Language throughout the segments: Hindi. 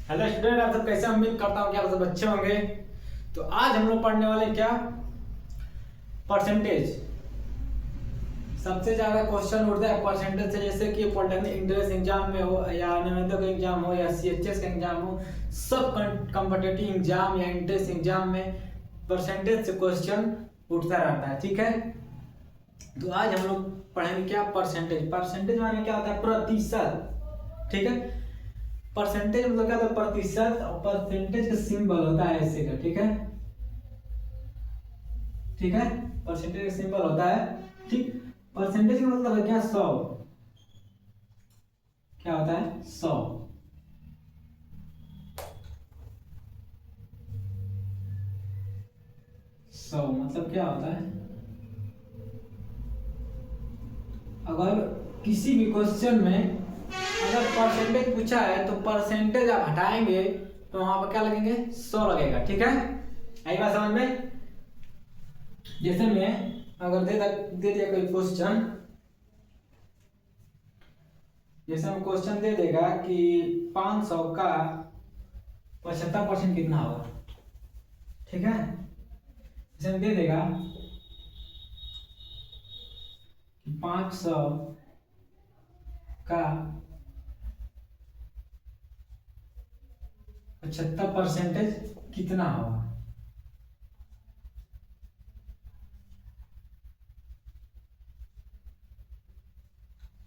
हेलो स्टूडेंट, आप सब कैसे? उम्मीद करता हूँ कि आप सब अच्छे होंगे। तो आज हम लोग पढ़ने वाले क्या, परसेंटेज। सबसे ज्यादा क्वेश्चन उठता है परसेंटेज से, जैसे कि पॉलिटेक्निक इंट्रेंस एग्जाम में हो या नियमित का एग्जाम हो या सीएचएस का एग्जाम हो, सब कॉम्पिटिटिव एग्जाम या एंट्रेंस एग्जाम में परसेंटेज से क्वेश्चन उठता रहता है। ठीक है, तो आज हम लोग पढ़ेंगे क्या, परसेंटेज। परसेंटेज माने क्या होता है? प्रतिशत। ठीक है, परसेंटेज मतलब क्या होता है? प्रतिशत। और परसेंटेज का सिंबल होता है ऐसे का। ठीक है, ठीक है, परसेंटेज का सिंबल होता है। ठीक, परसेंटेज का मतलब है क्या? 100। क्या होता है? 100। 100 मतलब क्या होता है? अगर किसी भी क्वेश्चन में अगर परसेंटेज पूछा है तो परसेंटेज आप हटाएंगे तो वहां पर क्या लगेंगे? 100 लगेगा। ठीक है, आई बात समझ में? जैसे मैं अगर दे दिया कोई क्वेश्चन, जैसे हम क्वेश्चन दे देगा कि 500 का 75% कितना होगा। ठीक है, जैसे हम दे देगा कि 500 का 75% कितना होगा।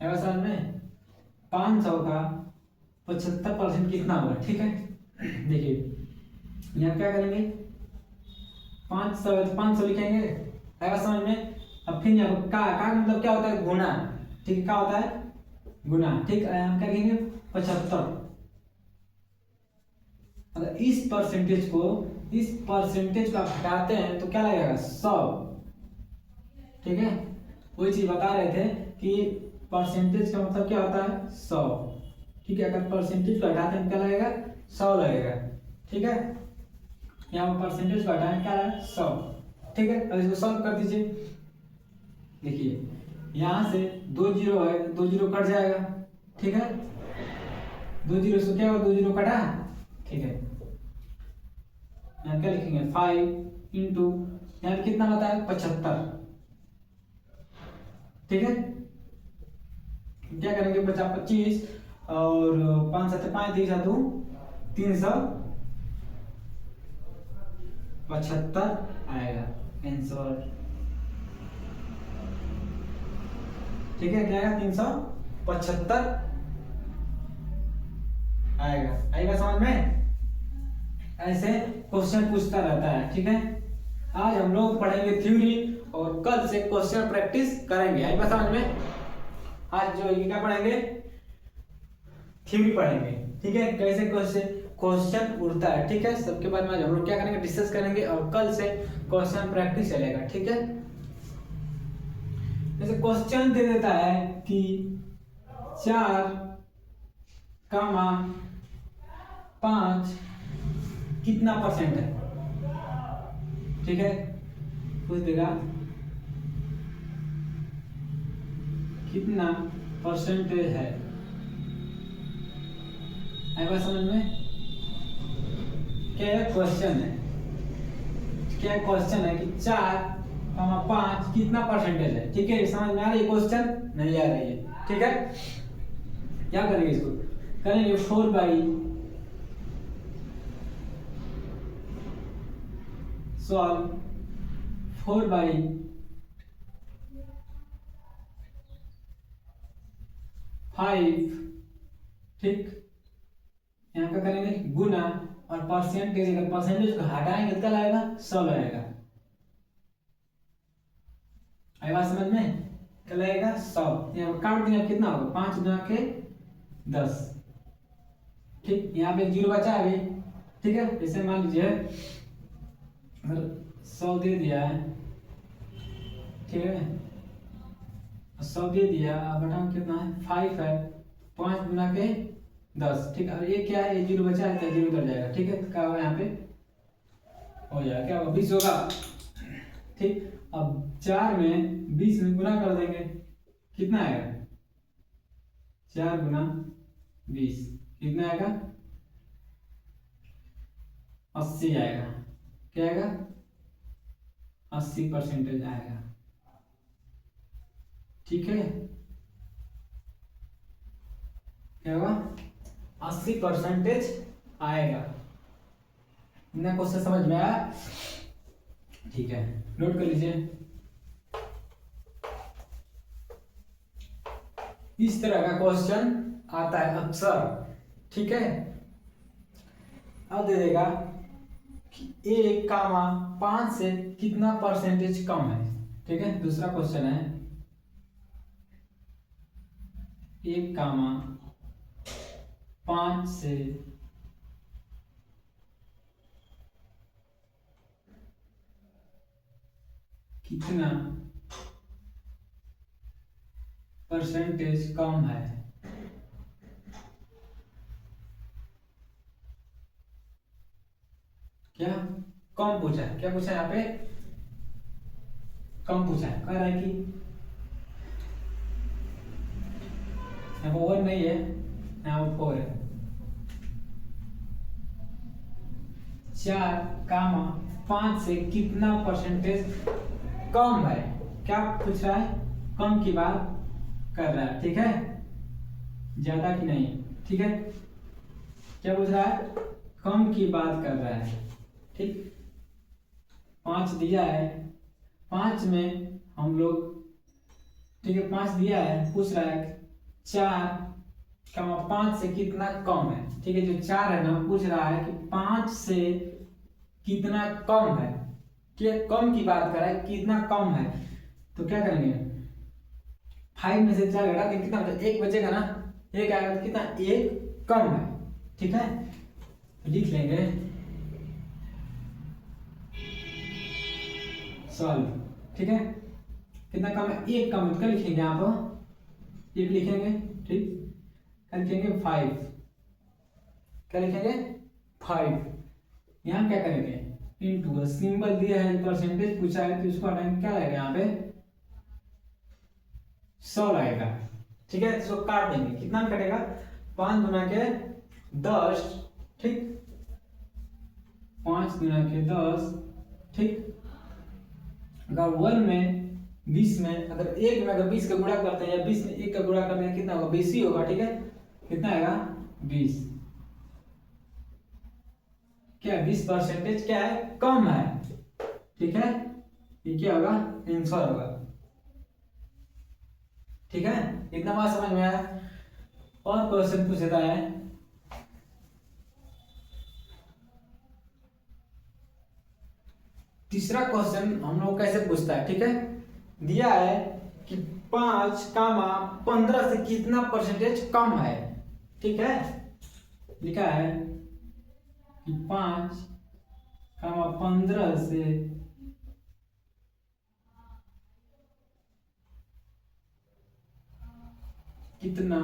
है समझ में? 500 का 75% कितना होगा। ठीक है, देखिए यहाँ क्या करेंगे, 500 है तो 500 लिखेंगे। है समझ में? अब फिर यहाँ का मतलब क्या होता है? गुना। ठीक है, क्या होता है? गुना। ठीक है, हम क्या कहेंगे? 75। अगर इस परसेंटेज को आप हटाते हैं तो क्या लगेगा? 100। ठीक है, वही चीज बता रहे थे कि परसेंटेज का मतलब क्या होता है? 100। ठीक है, अगर परसेंटेज को हटाते हैं क्या लगेगा? 100 लगेगा। ठीक है, यहाँ पर परसेंटेज को हटाएं, क्या है? 100। ठीक है, अब इसको सॉल्व कर दीजिए। देखिए यहाँ से 2 जीरो है, 2 जीरो कट जाएगा। ठीक है, 2 जीरो से क्या होगा? 2 जीरो कटा। ठीक है, यहाँ क्या लिखेंगे? 5 इंटू यहाँ पे कितना होता है? 75। ठीक है, क्या करेंगे? 50 25 और 5 7 5 3 7 375 आएगा आंसर। ठीक है, क्या आएगा? 375 आएगा समझ में? ऐसे क्वेश्चन पूछता रहता है। ठीक है, आज हम लोग पढ़ेंगे थ्योरी और कल से क्वेश्चन प्रैक्टिस करेंगे। आएगा समझ में? आज जो ये क्या पढ़ेंगे? थ्योरी पढ़ेंगे। ठीक है, कैसे क्वेश्चन उड़ता है। ठीक है, सबके बारे में आज हम लोग क्या करेंगे? डिस्कस करेंगे और कल से क्वेश्चन प्रैक्टिस चलेगा। ठीक है, जैसे क्वेश्चन दे देता है कि 4,5 कितना परसेंट है। ठीक है, पूछ देगा कितना परसेंटेज है। आएगा समझ में? क्या क्वेश्चन है? क्या क्वेश्चन है कि 4,5 कितना परसेंटेज है। ठीक है, समझ में आ रही है? क्वेश्चन नहीं आ रही है? ठीक है, क्या करेंगे? इसको करेंगे 4 बाई सॉल्व 4 बाई 5। ठीक, यहाँ का करेंगे गुना और परसेंटेज, अगर परसेंटेज को हटाएंगे तो क्या आएगा? 100 आएगा। आएगा समझ में? क्या लगेगा? 100। यहाँ काट देंगे, कितना होगा? 5 गुना के 10। ठीक, यहाँ पे 0 बचा है अभी। ठीक है, जैसे मान लीजिए अगर 100 दे दिया है। ठीक है, 100 दे दिया, अब बताओ कितना है? 5 है, 5 गुना के 10। ठीक है, और ये क्या है? ये 0 बचा है तो 0 उधर जाएगा। ठीक है, क्या होगा? यहाँ पे हो जाएगा, क्या होगा? 20 होगा। ठीक, अब 4 में 20 में गुना कर देंगे, कितना आएगा? 4 गुना 20 कितना आएगा? 80 आएगा। क्या आएगा? 80% आएगा। ठीक है, क्या होगा? 80% आएगा। इतना क्वेश्चन समझ में आया? ठीक है, नोट कर लीजिए। इस तरह का क्वेश्चन आता है अक्सर। ठीक है, अब दे देगा कि 1, 5 से कितना परसेंटेज कम है। ठीक है, दूसरा क्वेश्चन है 1, 5 से कितना परसेंटेज कम है। क्या कम पूछा है? क्या पूछा है यहाँ पे? कम पूछा है। कह रहा है कि यहाँ पर 1 नहीं है, यहाँ पर 4 है। 4, 5 से कितना परसेंटेज कम है। क्या पूछ रहा है? कम की बात कर रहा है। ठीक है, ज्यादा की नहीं। ठीक है, क्या पूछ रहा है? कम की बात कर रहा है। ठीक, 5 दिया है, 5 में हम लोग, ठीक है 5 दिया है, पूछ रहा है 4, 5 से कितना कम है। ठीक है, जो 4 है ना, पूछ रहा है कि 5 से कितना कम है। क्या कम की बात कर रहा है, कितना कम है। तो क्या करेंगे, 5 में से 4 घटा देंगे, कितना बचा? 1 बचेगा ना, 1 आएगा तो कितना? 1 कम है। ठीक है, लिख लेंगे सॉल्व। ठीक है, कितना कम है? 1 कम है। क्या लिखेंगे यहाँ पर? 1 लिखेंगे। ठीक, क्या लिखेंगे? 5। क्या लिखेंगे? 5। यहाँ क्या करेंगे? इनटू सिंबल दिया है, परसेंटेज पूछा है तो इसको हटाएंगे। क्या आएगा यहाँ पे? 100 आएगा। ठीक है, इसको काट देंगे। कितना में कटेगा? 5 गुना के 10। ठीक, 5 गुना के 10। ठीक, अगर 1 में 20 में, अगर 1 में अगर 20 का गुणा करते हैं या 20 में 1 का गुणा करते हैं, कितना होगा? 20 ही होगा। ठीक है, कितना आएगा? 20। क्या 20% क्या है? कम है। ठीक है, ये क्या होगा? आंसर होगा। ठीक है, इतना बात समझ में आया? और क्वेश्चन पूछता है तीसरा क्वेश्चन हम लोग कैसे पूछता है। ठीक है, दिया है कि 5, 15 से कितना परसेंटेज कम है। ठीक है, लिखा है कि 5, 15 से कितना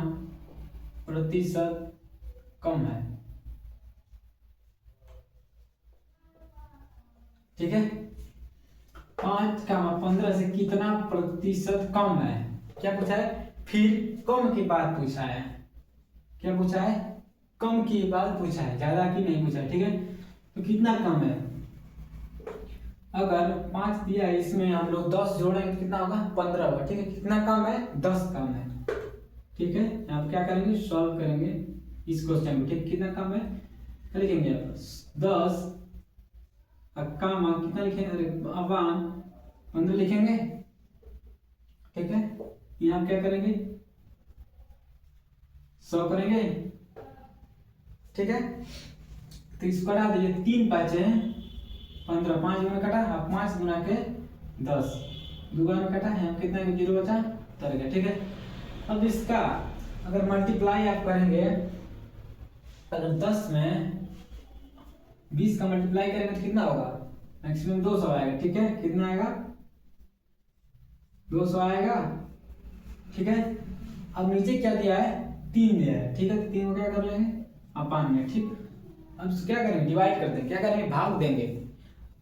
प्रतिशत कम है। ठीक है, 5, 15 से कितना प्रतिशत कम है। क्या पूछा है? फिर कम की बात पूछा है। क्या पूछा है? कम की बात पूछा है, ज्यादा की नहीं पूछा है। ठीक है, तो कितना कम है? अगर 5 दिया है, इसमें हम लोग 10 जोड़ेंगे तो कितना होगा? 15 होगा। ठीक है, कितना कम है? 10 कम है। ठीक है, आप क्या करेंगे? सॉल्व करेंगे इस क्वेश्चन को। ठीक, कितना कम है? लिखेंगे 10 कामा कितना लिखेंगे? अरे अबान 15 लिखेंगे। ठीक है, यहाँ क्या करेंगे? 100 करेंगे। ठीक है, तो इसको हटा दीजिए। 3 बचे 15, 5 गुना कटा, अब 5 गुना के 10, 2 गुना में कटा है, कितना 0 बचा? तर गया। ठीक है, अब इसका अगर मल्टीप्लाई आप करेंगे, अगर 10 में 20 का मल्टीप्लाई करेंगे तो कितना होगा? मैक्सिमम 200 आएगा। ठीक है, कितना आएगा? 200 आएगा। ठीक है, अब नीचे क्या दिया है? 3 दिया है। ठीक है, तो 3 को क्या कर लेंगे? अपान में। ठीक, अब क्या करेंगे? डिवाइड कर देंगे। क्या करेंगे? भाग देंगे।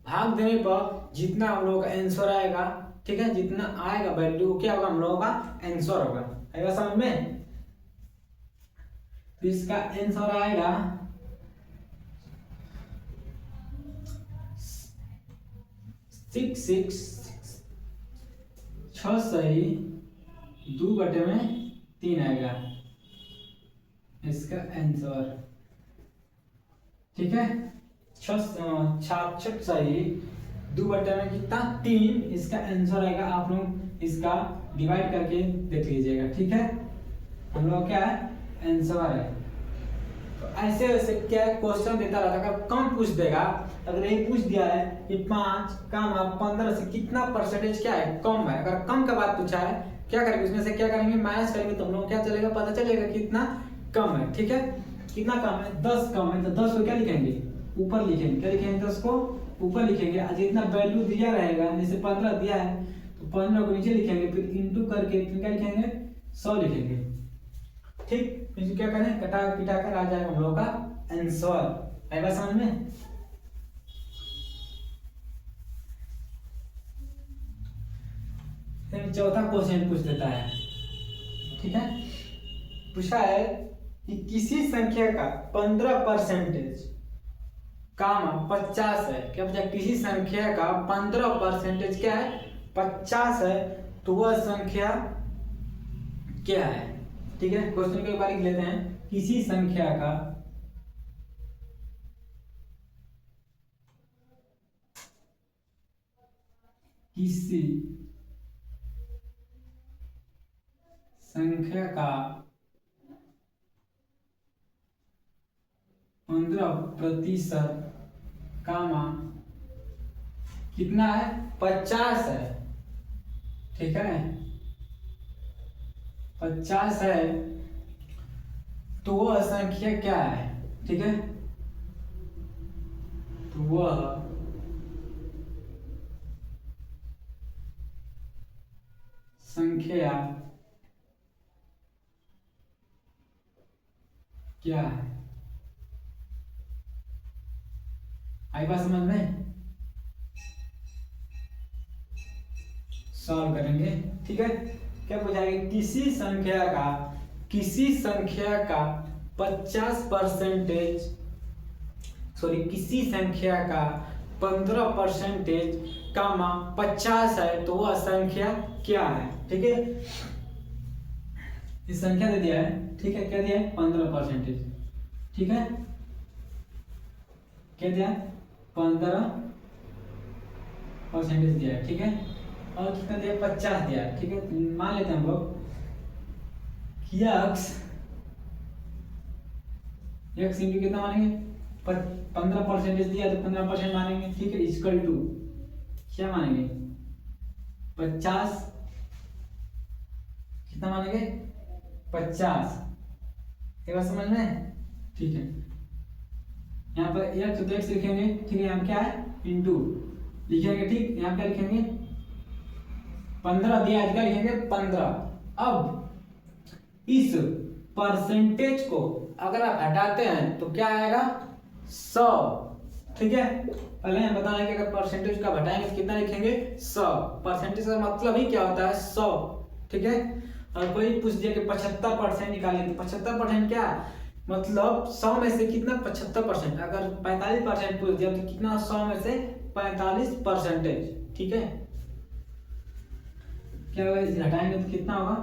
भाग देने पर जितना हम लोगों का आंसर आएगा, ठीक है, जितना आएगा वैल्यू, क्या होगा? हम लोगों का आंसर होगा। आएगा समझ में? तो इसका आंसर आएगा 6 6 सही 2/3 आएगा इसका आंसर। ठीक है, 66 सही 2/3 कितना 3, इसका आंसर आएगा। आप लोग इसका डिवाइड करके देख लीजिएगा। ठीक है, हम लोग क्या है आंसर है। तो ऐसे ऐसे क्या क्वेश्चन देता रहता है। अगर कम पूछ देगा, अगर यही पूछ दिया है कि 5 कम 15 से कितना परसेंटेज क्या है कम है, अगर कम का बात पूछा है क्या करेंगे, उसमें से क्या करेंगे माइनस करेंगे, तो हम लोग क्या चलेगा पता चलेगा कितना कम है। ठीक है, कितना कम है 10 कम है, तो 10 को क्या लिखेंगे ऊपर लिखेंगे। क्या लिखेंगे 10 को ऊपर लिखेंगे। आज जितना वैल्यू दिया रहेगा, जैसे 15 दिया है तो 15 को नीचे लिखेंगे, फिर इंटू करके फिर क्या लिखेंगे 100 लिखेंगे। ठीक, फिर क्या करें कटा पिटा कर आ जाएगा हम लोग का आंसर। आएगा समझ में। फिर चौथा क्वेश्चन पूछ देता है। ठीक है, पूछा है कि किसी संख्या का 15% काम 50 है। क्या पूछा, किसी संख्या का 15% क्या है 50 है, तो वह संख्या क्या है। ठीक है, क्वेश्चन के बारे में लेते हैं। किसी संख्या का किसी संख्या का 15% कामा कितना है 50 है। ठीक है, 50 है, तो वह संख्या क्या है। ठीक है, तो वह संख्या क्या है। आई बात समझ में। सॉल्व करेंगे। ठीक है, क्या पूछाएगा, किसी संख्या का 50% सॉरी किसी संख्या का 15% कामा 50 है, तो वह संख्या क्या है। ठीक है, इस संख्या दे दिया है। ठीक है, क्या दिया है 15%। ठीक है, क्या दिया 15% दिया है। ठीक है, और कितना दिया 50 दिया है। ठीक है, मान लेते हैं हम लोग x इंटू कितना मानेंगे 15% दिया तो 15% मानेंगे। ठीक है, इक्वल टू क्या मानेंगे 50 कितना मानेंगे 50। एक बात समझ में। ठीक है, यहाँ पर x लिखेंगे। ठीक है, यहाँ क्या है इंटू लिखेंगे। ठीक, यहाँ क्या लिखेंगे 15 दिया है, क्या लिखेंगे 15। अब इस परसेंटेज को अगर आप हटाते हैं तो क्या आएगा 100। ठीक है, पहले हम बताएं कि अगर परसेंटेज का घटाएंगे तो कितना लिखेंगे 100। परसेंटेज का मतलब ही क्या होता है 100। ठीक है, और कोई पूछ दिया कि 75% निकालें, तो 75% क्या मतलब 100 में से कितना 75%। अगर 45% पूछ दिया तो कितना 100 में से 45%। ठीक है, क्या होगा इसे हटाएंगे तो कितना होगा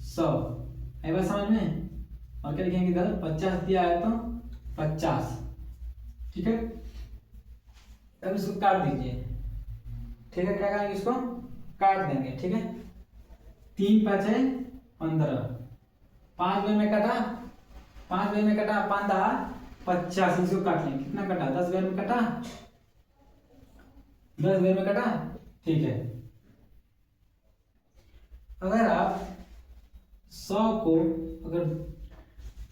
100। है बात समझ में। और क्या लिखेंगे इधर 50 दिया है तो 50। ठीक है, अब इसको काट दीजिए। ठीक है, क्या करेंगे इसको काट देंगे। ठीक है, 3 5 है 15, 5 में कटा 5 में कटा 50। इसको काट लेंगे। कितना कटा 10 में कटा 10 में कटा। ठीक है, अगर आप 100 को अगर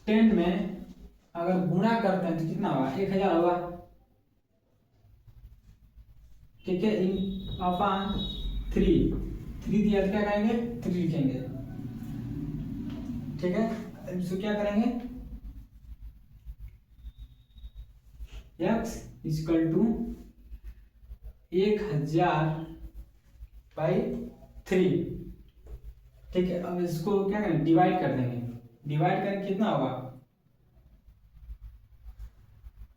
10 में अगर गुणा करते हैं तो कितना होगा 1000 होगा। ठीक है, अपॉन 3 दिया तो क्या करेंगे 3 लिखेंगे। ठीक है, इसको क्या करेंगे x इक्वल टू 1000/3। ठीक है, अब इसको क्या करेंगे डिवाइड कर देंगे। डिवाइड करके कितना होगा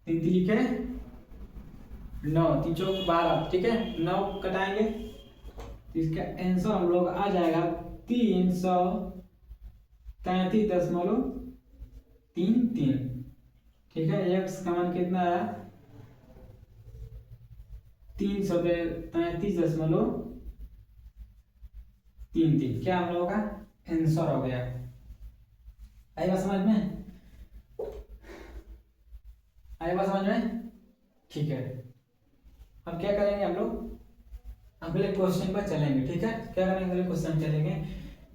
3 लिखे 9, 3 चौक 12, ठीक है, 9 कटाएंगे तो इसका आंसर हम लोग आ जाएगा 333.33, ठीक है। एक्स का मान कितना आया 333.33, क्या हम लोगों का आंसर हो गया। आएगा समझ में, आएगा समझ में, ठीक है। अब क्या करेंगे हम लोग, अगले क्वेश्चन पर चलेंगे, ठीक है। क्या करेंगे, अगले क्वेश्चन चलेंगे।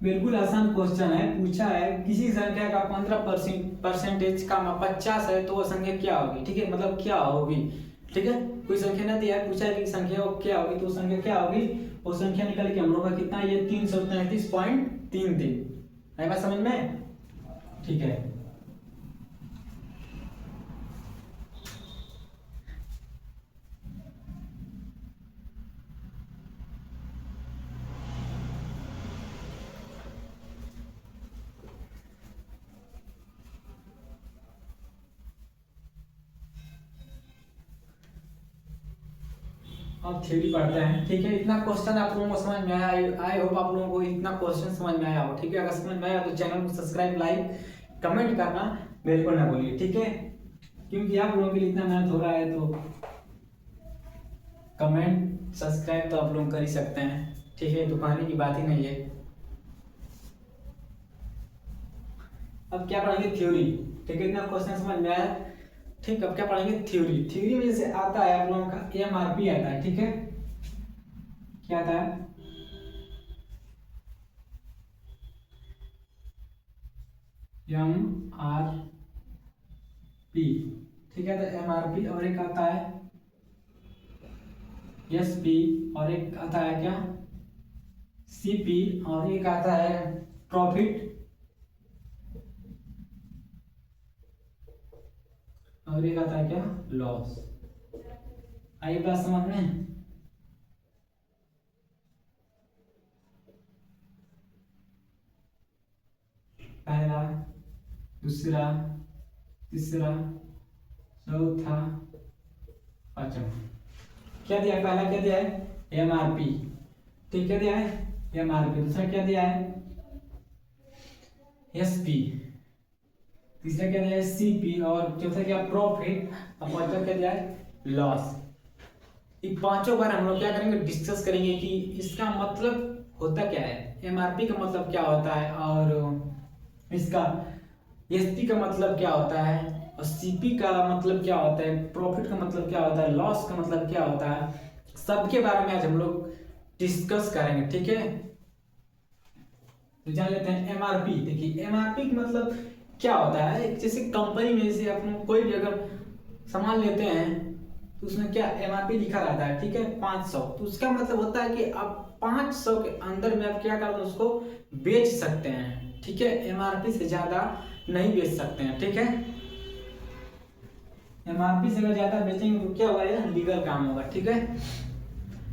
बिल्कुल आसान क्वेश्चन है, पूछा है किसी संख्या का 15% का 50 है तो वो संख्या क्या होगी, ठीक है, मतलब क्या होगी, ठीक है। कोई संख्या ना दिया है, पूछा है कि संख्या वो क्या होगी, तो संख्या क्या होगी, वो संख्या निकल के हम लोग का कितना, ये 333.33, है बात समझ में, ठीक है। अब थ्योरी पढ़ते हैं, ठीक है। इतना क्वेश्चन आप लोगों को समझ में आया, आई होप आप लोगों को इतना क्वेश्चन समझ में आया हो, ठीक है। अगर समझ में आया तो चैनल को सब्सक्राइब, लाइक, कमेंट करना बिल्कुल ना भूलिए, ठीक है। क्योंकि आप लोगों के लिए इतना मेहनत हो रहा है तो कमेंट सब्सक्राइब तो आप लोग कर ही सकते हैं, ठीक है, दुकाने की बात ही नहीं है। अब क्या पढ़ेंगे, थ्योरी, ठीक है। इतना क्वेश्चन समझ में आया, ठीक। अब क्या पढ़ेंगे, थ्योरी। थ्योरी में जैसे आता है आप लोगों का एमआरपी आता है, ठीक है। क्या आता है, एमआरपी, ठीक है। तो एमआरपी और एक आता है एसपी और एक आता है क्या, सीपी और एक आता है प्रॉफिट और एक आता है क्या, लॉस। आई बात समझ में, पहला, दूसरा, तीसरा, चौथा, पांचवा। क्या दिया है, पहला क्या दिया है, एमआरपी, ठीक, क्या दिया है एमआरपी। दूसरा क्या दिया है, एसपी। तीसरा क्या दिया है, सीपी। और चौथा क्या, प्रॉफिट। और पांचवा क्या दिया है, लॉस। ये पांचों बार हम लोग क्या करेंगे, डिस्कस करेंगे कि इसका मतलब होता क्या है, एमआरपी का मतलब क्या होता है, और इसका एसपी का मतलब क्या होता है, और सीपी का मतलब क्या होता है, प्रॉफिट का मतलब क्या होता है, लॉस का मतलब क्या होता है, सबके बारे में आज हम लोग डिस्कस करेंगे, ठीक है। तो जान लेते हैं एमआरपी। देखिए एमआरपी का मतलब क्या होता है, जैसे कंपनी में जैसे अपन कोई भी अगर सामान लेते हैं तो उसमें क्या एमआरपी लिखा रहता है, ठीक है, 500। तो उसका मतलब होता है कि आप 500 के अंदर में आप क्या कर दो, उसको बेच सकते हैं, ठीक है। एमआरपी से ज्यादा नहीं बेच सकते हैं, ठीक है। एमआरपी से अगर ज्यादा बेचेंगे तो क्या होगा, ये लीगल काम होगा, ठीक है।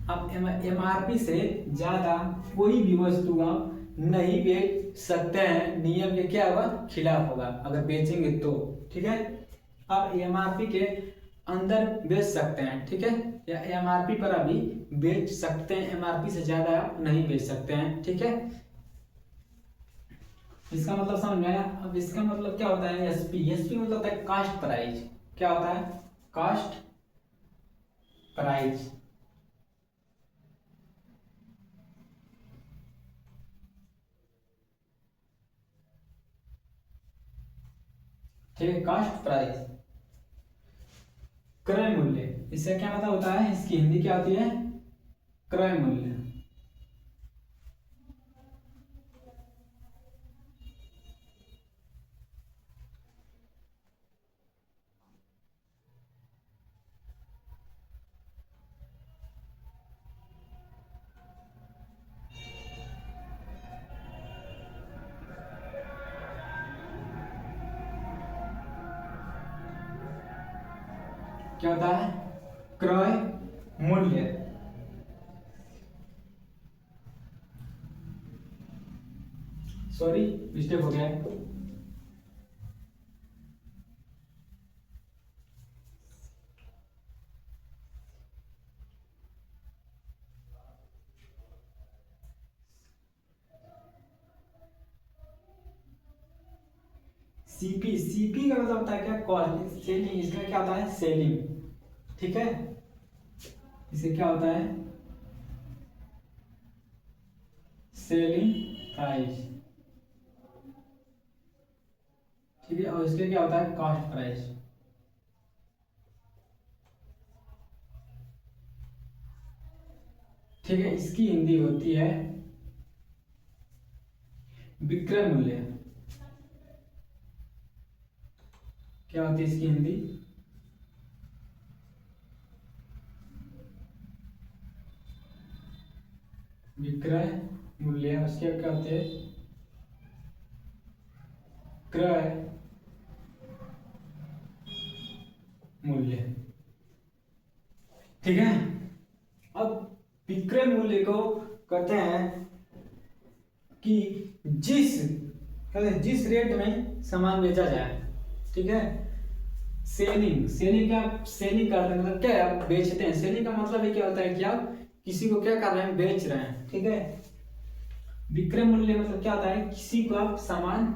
अब एमआरपी से ज्यादा कोई भी वस्तु आप नहीं बेच सकते हैं, नियम के क्या होगा, खिलाफ होगा अगर बेचेंगे तो, ठीक है। अब एमआरपी के अंदर बेच सकते हैं, ठीक है, या एमआरपी पर अभी बेच सकते हैं, एमआरपी से ज्यादा आप नहीं बेच सकते हैं, ठीक है। इसका मतलब समझ में आया। अब इसका मतलब क्या होता है, एसपी। एसपी मतलब होता है कास्ट प्राइस। क्या होता है, कास्ट प्राइस, ठीक है, कास्ट प्राइस, क्रय मूल्य। इससे क्या मतलब होता है, इसकी हिंदी क्या होती है, क्रय मूल्य। क्या होता है, क्रय मूल्य। सॉरी मिस्टेक हो गया है। सीपी, सीपी का मतलब होता है क्या, कॉस्ट, सेलिंग, इसमें क्या होता है सेलिंग, ठीक है, इसे क्या होता है सेलिंग प्राइस, ठीक है, और इसके क्या होता है कॉस्ट प्राइस। ठीक है, इसकी हिंदी होती है विक्रय मूल्य। क्या होती है इसकी हिंदी, विक्रय मूल्य। उसके क्या होते हैं क्रय मूल्य, ठीक है। अब विक्रय मूल्य को कहते हैं कि जिस रेट में सामान बेचा जाए, ठीक है। सेलिंग, सेलिंग क्या, सेलिंग करते हैं मतलब क्या आप बेचते हैं, सेलिंग का मतलब ये क्या होता है कि आप किसी को क्या कर रहे हैं बेच रहे हैं, ठीक है। विक्रय मूल्य मतलब क्या होता है किसी को आप सामान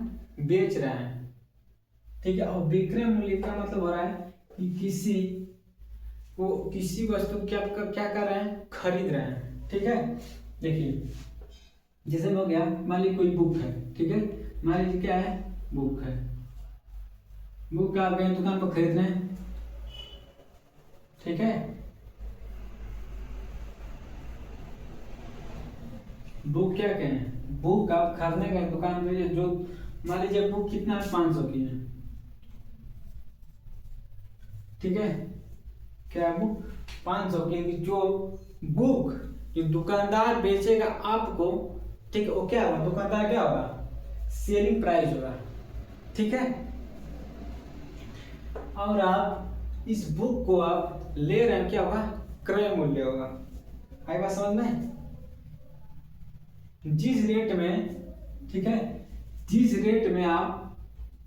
बेच रहे हैं, ठीक है। और विक्रय मूल्य का मतलब हो रहा है कि किसी वस्तु क्या कर रहे हैं खरीद रहे हैं, ठीक है। देखिए जैसे हो गया, मान लीजिए कोई बुक है, ठीक है, मान लीजिए क्या है बुक है, बुक का आप कहीं दुकान पर खरीद रहे हैं, ठीक है। बुक क्या कहें, बुक आप खरीदने गए दुकान में, जो मान लीजिए बुक कितना 500 की है, ठीक है, क्या बुक 500 की, जो बुक जो दुकानदार बेचेगा आपको, ठीक है, वो क्या होगा, दुकानदार क्या होगा सेलिंग प्राइस होगा, ठीक है। और आप इस बुक को आप ले रहे हैं, क्या होगा क्रय मूल्य होगा। आई बात समझ में, जिस रेट में, ठीक है, जिस रेट में आप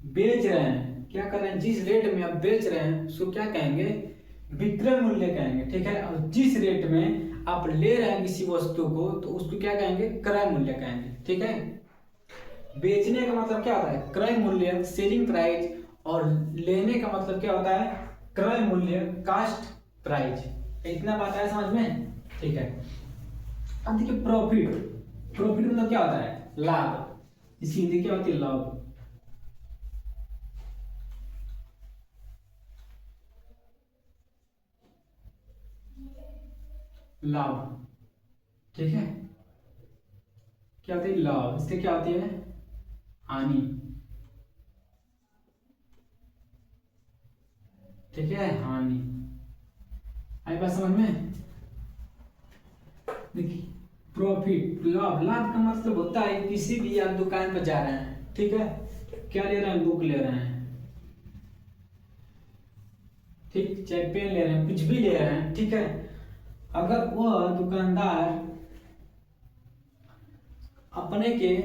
बेच रहे हैं, क्या कर रहे हैं, जिस रेट में आप बेच रहे हैं उसको क्या कहेंगे विक्रय मूल्य कहेंगे, ठीक है। और जिस रेट में आप ले रहे हैं किसी वस्तु को तो उसको क्या कहेंगे क्रय मूल्य कहेंगे, ठीक है। बेचने का मतलब क्या होता है क्रय मूल्य सेलिंग प्राइस, और लेने का मतलब क्या होता है क्रय मूल्य कास्ट प्राइस। इतना बात है समझ में, ठीक है। अब देखिए प्रॉफिट, प्रॉफिट मतलब क्या होता है लाभ, इसकी हिंदी क्या होती है लाभ, लाभ, ठीक है। क्या होती है लाभ, इससे क्या होती है हानि, ठीक है, हानि। आई बात समझ में, देखिए प्रॉफिट लाभ, लाभ का मतलब होता है किसी भी आप दुकान पर जा रहे हैं, ठीक है, क्या ले रहे हैं बुक ले रहे हैं, ठीक, चाहे पेन ले रहे हैं कुछ भी ले रहे हैं, ठीक है। अगर वह दुकानदार अपने के,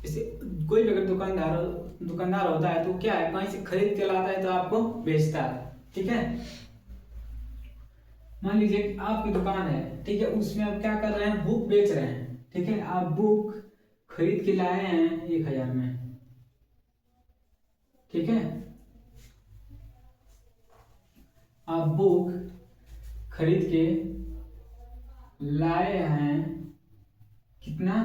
जैसे कोई भी अगर दुकानदार होता है तो क्या है कहीं से खरीद के लाता है तो आपको बेचता है, ठीक है। मान लीजिए आपकी दुकान है, ठीक है, उसमें आप क्या कर रहे हैं बुक बेच रहे हैं, ठीक है। आप बुक खरीद के लाए हैं 1000 में, ठीक है। आप बुक खरीद के लाए हैं कितना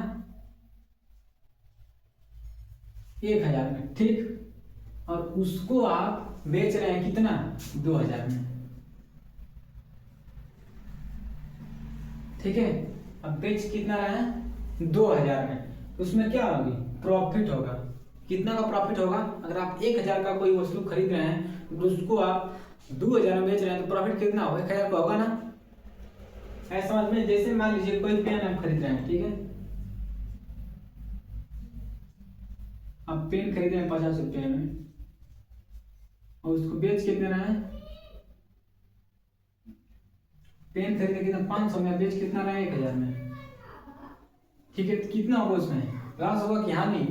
1000 में, ठीक, और उसको आप बेच रहे हैं कितना 2000 में, ठीक है। अब बेच कितना रहे हैं 2000 में, उसमें क्या होगी प्रॉफिट होगा, कितना का प्रॉफिट होगा, अगर आप 1000 का कोई वस्तु खरीद रहे हैं तो उसको आप 2000 में बेच रहे हैं तो प्रॉफिट कितना होगा 1000 का होगा ना। ऐसा समझ में, जैसे मान लीजिए कोई पेन आप खरीद रहे हैं, ठीक है, आप पेन खरीद रहे हैं 50 रुपये में और उसको बेच कितने रहे हैं, पेन खरीदे कितना 500 में, बेच कितना रहे 1000 में, ठीक है। तो कितना होगा उसमें लॉस होगा कि हानि,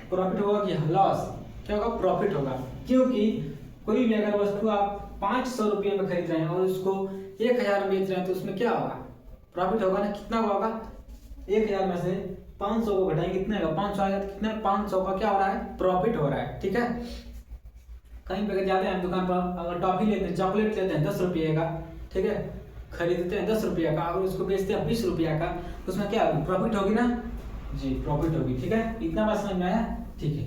प्रॉफिट होगा कि लॉस, क्या होगा प्रॉफिट होगा, क्योंकि कोई भी अगर वस्तु आप 500 रुपये में खरीद रहे हैं और उसको 1000 में बेच रहे हैं तो उसमें क्या होगा प्रॉफिट होगा ना, कितना होगा 1000 में से 500 को घटाएंगे कितने का, 500 आएगा तो कितना 500 का क्या हो रहा है, प्रॉफिट हो रहा है। ठीक है, कहीं पे जाते हैं दुकान पर, अगर टॉफी लेते हैं, चॉकलेट लेते हैं 10 रुपये का, ठीक है, खरीदते हैं 10 रुपये का, अगर उसको बेचते हैं 20 रुपये का, उसमें क्या प्रॉफिट होगी ना जी, प्रॉफिट होगी। ठीक है, इतना बात समझ में आया। ठीक है,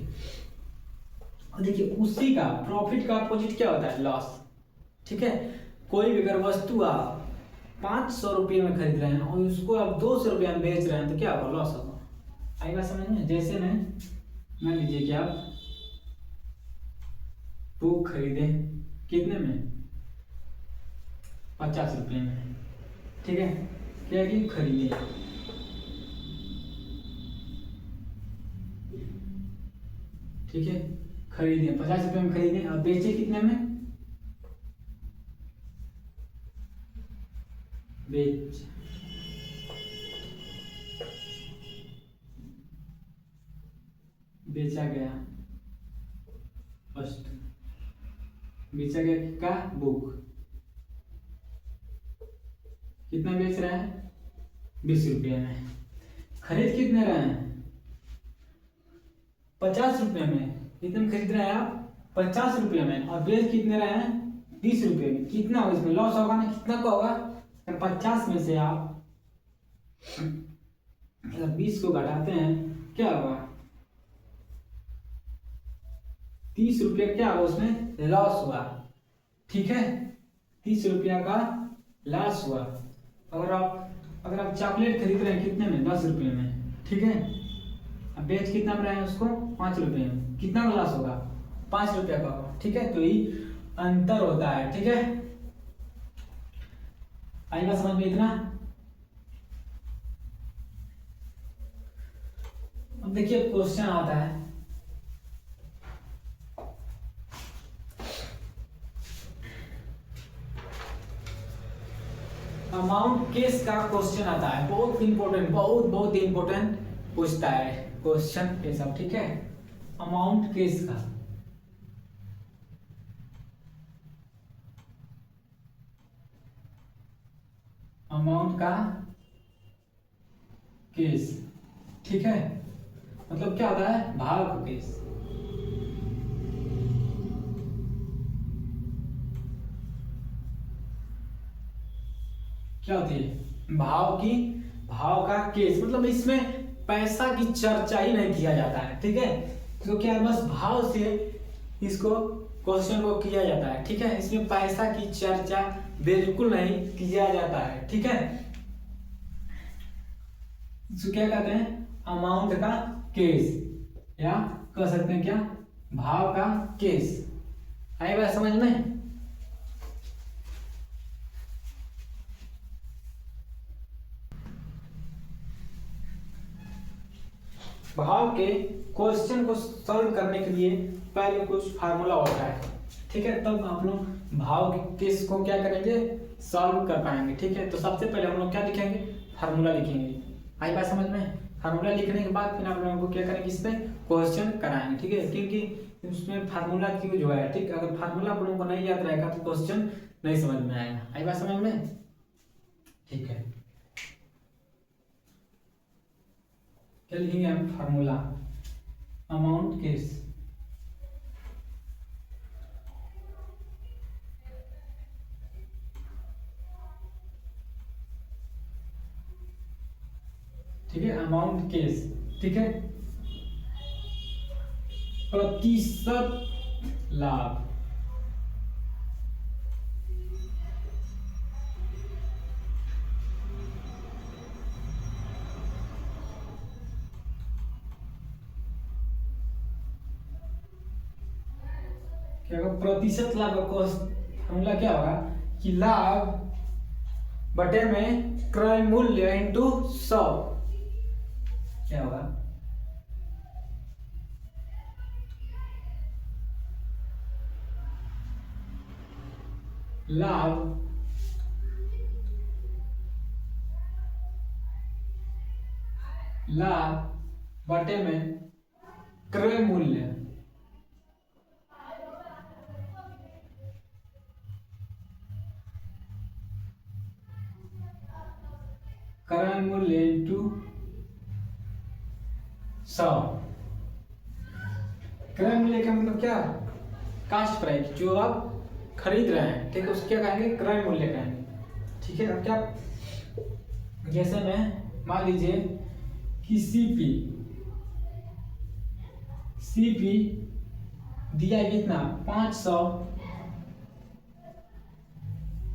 और देखिए उसी का प्रॉफिट का अपोजिट क्या होता है, लॉस। ठीक है, कोई भी अगर वस्तु आप 500 रुपये में खरीद रहे हैं और उसको आप 200 रुपये में बेच रहे हैं तो क्या होगा, लॉस होगा। आई बात समझ में। जैसे में मान लीजिए कि आप बुक खरीदे कितने में, 50 रुपये में। ठीक है, क्या कि खरीदे, ठीक है, खरीदे 50 रुपये में खरीदे और बेचे कितने में, बेच बेचा गया फर्स्ट, बेचा गया का बुक, कितना बेच रहा है, 20 रुपये में। खरीद कितने रहे हैं, 50 रुपये में। कितने में खरीद रहे हैं आप, 50 रुपये में, और बेच कितने रहे हैं, 20 रुपये में। कितना होगा इसमें, लॉस होगा ना, कितना का होगा, 50 में से आप अगर 20 को घटाते हैं क्या होगा, 30 रुपये क्या होगा उसमें लॉस हुआ। ठीक है, 30 रुपया का लॉस हुआ। अगर आप चॉकलेट खरीद रहे हैं कितने में, 10 रुपये में। ठीक है, अब बेच कितना में रहे हैं उसको, 5 रुपये में, कितना का लॉस होगा, 5 रुपया का होगा। ठीक है, तो ये अंतर होता है। ठीक है, आई बात समझ में इतना। अब देखिए क्वेश्चन आता है, अमाउंट केस का क्वेश्चन आता है, बहुत इंपॉर्टेंट, बहुत इंपॉर्टेंट पूछता है क्वेश्चन ये सब। ठीक है, अमाउंट केस का, अमाउंट का केस। ठीक है, मतलब क्या होता है, भाव का केस। क्या होती है, भाव का केस, मतलब इसमें पैसा की चर्चा ही नहीं किया जाता है। ठीक है, तो क्या बस भाव से इसको क्वेश्चन को किया जाता है। ठीक है, इसमें पैसा की चर्चा बिल्कुल नहीं किया जाता है। ठीक है, इसको क्या कहते हैं, अमाउंट का केस, या कह सकते हैं क्या, भाव का केस। आई बात समझ में। भाव के क्वेश्चन को सॉल्व करने के लिए पहले कुछ फार्मूला होता है। ठीक है, तब आप लोग भाव के केस को क्या करेंगे, सॉल्व कर पाएंगे। ठीक है, तो सबसे पहले हम लोग क्या लिखेंगे, फार्मूला लिखेंगे। आई बात समझ में। फार्मूला लिखने के बाद फिर आप लोगों को क्या करेंगे, इस पे क्वेश्चन कराएंगे। ठीक है, क्योंकि उसमें फार्मूला क्यों जो है, ठीक, अगर फार्मूला आप लोगों को नहीं याद रहेगा तो क्वेश्चन नहीं समझ में आएगा। आई बात समझ में। ठीक है, क्या लिखेंगे हम, फार्मूला अमाउंट केस। ठीक है, अमाउंट केस। ठीक है, प्रतिशत लाभ, क्या होगा, प्रतिशत लाभ का फॉर्मूला क्या होगा कि लाभ बटे में क्रय मूल्य इंटू 100 क्या होगा, लाभ बटे में क्रय मूल्य, क्रय मूल्य इंटू 100। क्रय मूल्य का मतलब क्या? कास्ट प्राइस, जो आप खरीद रहे हैं, ठीक है, उसको क्या कहेंगे? क्रय मूल्य कहेंगे। ठीक है, अब क्या, जैसे मैं मान लीजिए कि सीपी दिया है कितना? 500।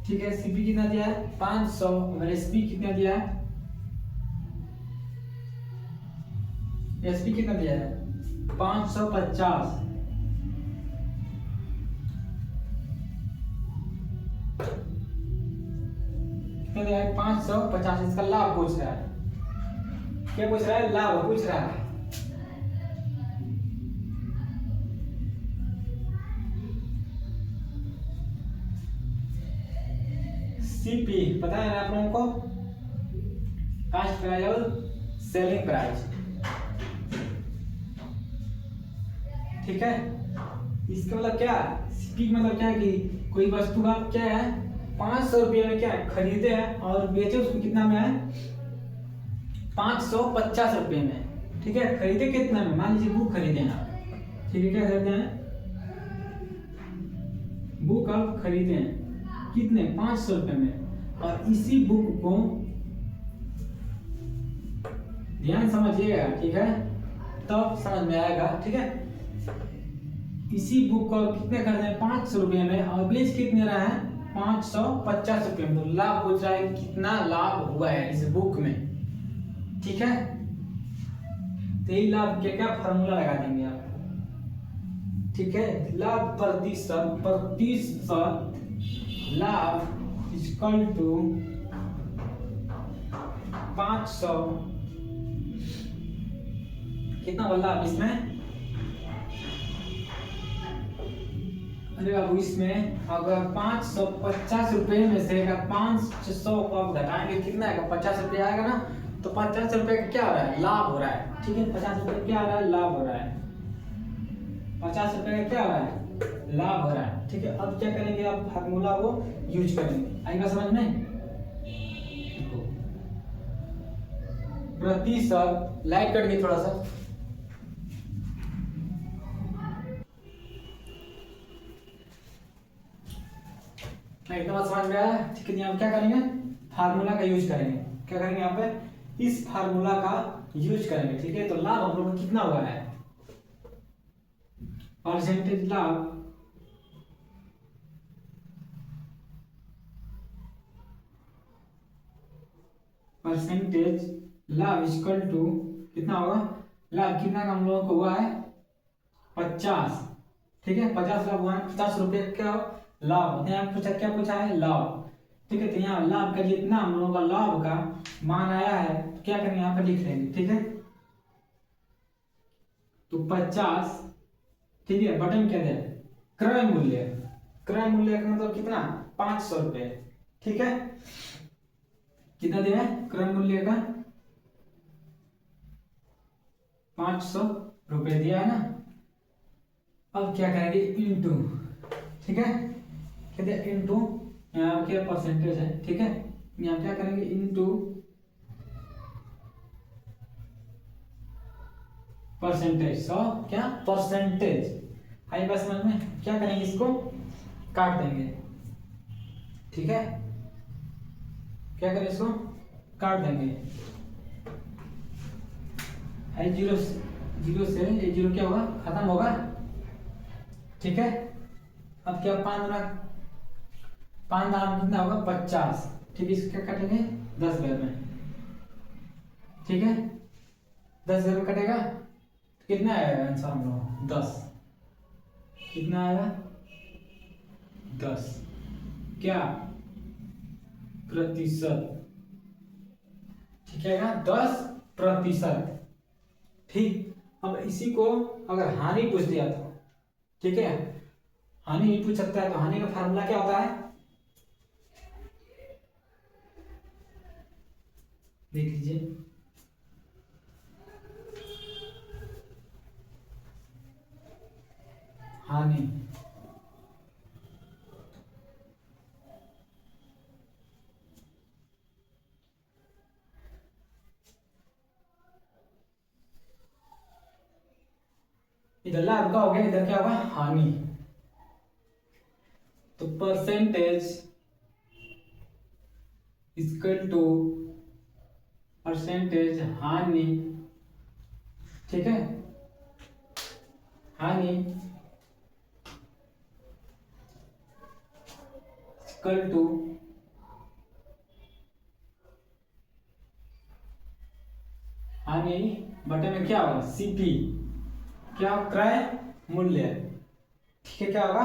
ठीक है, सीपी कितना दिया है? 500। और एसपी कितना दिया है? एसपी कितना दिया है? 550। कितना दिया है? 550। इसका लाभ पूछ रहा है। क्या पूछ रहा है? लाभ पूछ रहा है। सीपी पता है ना आप लोगों को? कास्ट प्राइस और सेलिंग प्राइस। ठीक है, इसका मतलब क्या? सीपी का मतलब क्या है कि कोई वस्तु आप क्या है 500 रुपये में क्या है खरीदे हैं और बेचे उसको कितना में है? 550 रुपये में। ठीक है, खरीदे कितना में? मान लीजिए बुक खरीदे हैं आप। ठीक है, क्या खरीदे हैं? बुक आप खरीदे हैं कितने? 500 रुपये में। और इसी बुक को ध्यान समझिएगा, ठीक है, तब समझ में आएगा। ठीक है, इसी बुक को कितने खरीदे हैं? 500 रुपये में, और बेच कितने रहा है? 550 रुपये में। तो लाभ पूछ रहा है, कितना लाभ हुआ है इस बुक में। ठीक है, तो ये लाभ के क्या फॉर्मूला लगा देंगे आप? ठीक है, लाभ प्रतिशत लाभ इक्वल टू 500। कितना हुआ लाभ इसमें? अरे बाबू, इसमें अगर 550 रुपये में से अगर 500 को आप घटाएंगे, कितना आएगा? 50 रुपये आएगा ना। तो 50 रुपये का क्या हो रहा है? लाभ हो रहा है। ठीक है, 50 रुपये क्या हो रहा है? लाभ हो रहा है। 50 रुपये का क्या हो रहा है? लाभ हो रहा है। ठीक है, अब क्या करेंगे? आप फार्मूला को यूज करेंगे। आएगा समझ में? प्रतिशत, लाइट कट गई थोड़ा सा। एकदम समझ में आया? ठीक है, यहाँ क्या करेंगे? फार्मूला का यूज करेंगे। क्या करेंगे? यहाँ पे इस फार्मूला का यूज करेंगे। ठीक है, तो लाभ हम लोग को कितना हुआ है? परसेंटेज लाभ इक्वल टू कितना होगा? लाभ कितना का हम लोगों को हुआ है? 50। ठीक है, 50 लाभ हुआ है। 50 रुपये क्या लाभ होते हैं? पूछा, क्या पूछा है? लाभ। ठीक है, तो यहाँ लाभ का जितना हम लोगों का लाभ का मान आया है, तो क्या करेंगे? यहाँ पे लिख लेंगे। ठीक है, तो 50। ठीक है, बटन क्या दे? क्रय मूल्य। क्रय मूल्य का मतलब कितना? 500 रुपये। ठीक है, कितना दिया है क्रय मूल्य का? 500 रुपये दिया है ना। अब क्या करेंगे? इनटू। ठीक है, कहते हैं इनटू, यहाँ क्या परसेंटेज है। ठीक है, यहाँ क्या करेंगे? Into percentage. 100 क्या? परसेंटेज। आई बस समझ में? क्या करेंगे? इसको काट देंगे। ठीक है, क्या करें? इसको काट देंगे। आई जीरो जीरो से ये जीरो क्या होगा? खत्म होगा। ठीक है, अब क्या? 5 दाम कितना होगा? 50। ठीक है, इसको क्या काटेंगे? 10 घर में। ठीक है, 10 घर में कटेगा, कितना आएगा आंसर हम लोग? 10। कितना आएगा? 10 क्या? प्रतिशत। ठीक है ना, 10%। ठीक, अब इसी को अगर हानि पूछ दिया तो, ठीक है, हानि नहीं पूछ सकता है, तो हानि का फार्मूला क्या होता है? देख लीजिए। हानि इधर लाभ का हो गया, इधर क्या होगा हानि। तो परसेंटेज इक्वल टू परसेंटेज हानि, ठीक है, हानि इक्वल टू हानि बटे में क्या होगा सीपी, क्या क्रय मूल्य, ठीक है, क्या होगा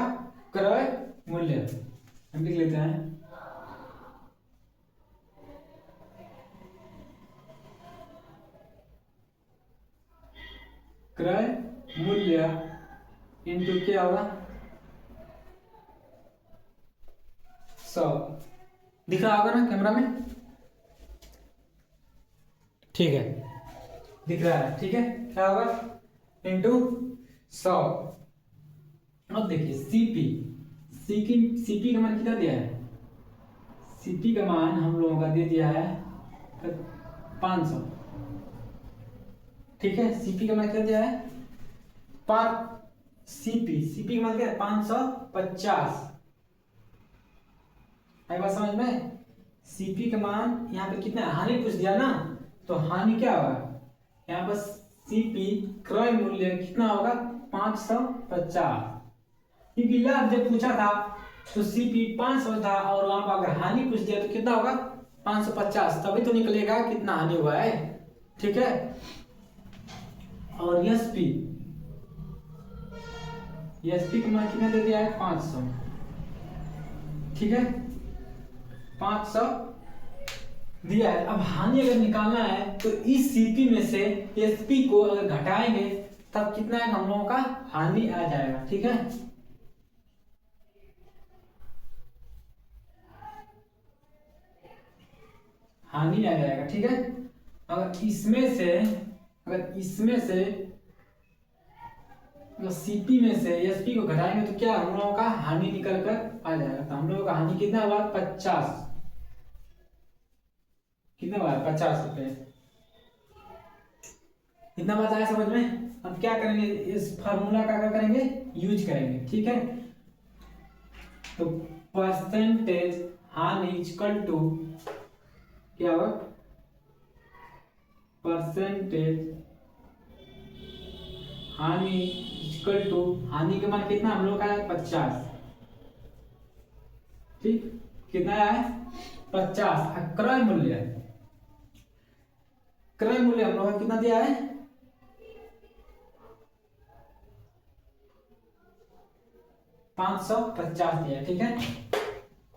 क्रय मूल्य। हम लिख लेते हैं क्रय मूल्य इंटू क्या होगा 100। दिख रहा होगा ना कैमरा में, ठीक है, दिख रहा है, ठीक है, क्या होगा इंटू 100। अब देखिए सीपी, सीपी का मान कितना दिया है, सीपी का मान हम लोगों का दे दिया है 500, ठीक है, सीपी का मान कितना दिया है सीपी का मान क्या है 550। आई बात समझ में, सीपी का मान यहाँ पे कितना है, हानि पूछ दिया ना, तो हानि क्या होगा यहाँ पर सीपी क्रय मूल्य कितना होगा 550, क्योंकि लाभ जब पूछा था तो सीपी 500 था और वहां पर अगर हानि पूछ दिया तो कितना होगा 550, तभी तो निकलेगा कितना हानि हुआ है, ठीक है। और एसपी का मान कितना दे दिया है 500, ठीक है, 500 दिया है। अब हानि अगर निकालना है तो इस सीपी में से एसपी को अगर घटाएंगे तब कितना है हम लोगों का हानि आ जाएगा, ठीक है। हानि आ जाएगा, ठीक है। अगर इसमें से सीपी में से एसपी को घटाएंगे तो क्या हम लोगों का हानि निकल कर आ जाएगा। तो हम लोगों का हानि कितना हुआ 50, कितना हुआ 50 रुपए, इतना बात आया समझ में। अब क्या करेंगे, इस फार्मूला का क्या करेंगे यूज करेंगे, ठीक है। तो परसेंटेज हानि इक्वल टू क्या होगा परसेंटेज हानि इक्वल टू, हानि का मान कितना हम लोग का है 50, ठीक, कितना है 50। क्रय मूल्य हम लोग का कितना दिया है 550 दिया है, ठीक है,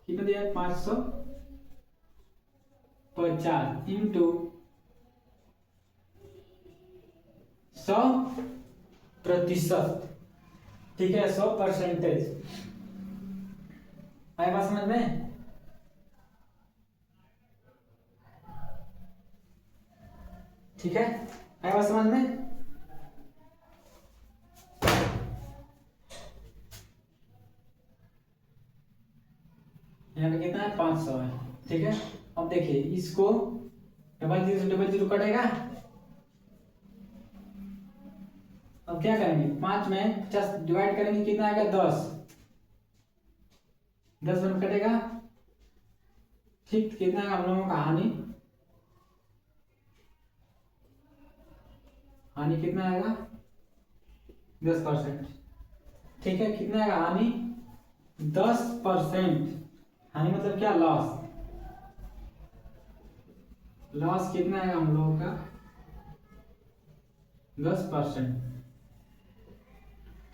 कितना दिया है 550 इंटू 100%, ठीक है, 100%। आए बात समझ में, ठीक है, आए बात समझ में। यहाँ पे कितना है 500 है, ठीक है। अब देखिए इसको डबल जीरो कटेगा, अब क्या करेंगे 5 में 50 डिवाइड करेंगे कितना आएगा 10 में कटेगा, ठीक, कितना आएगा हम लोगों का हानि कितना आएगा 10%, ठीक है, कितना आएगा हानि 10%। हानि मतलब क्या लॉस कितना आएगा हम लोगों का 10%,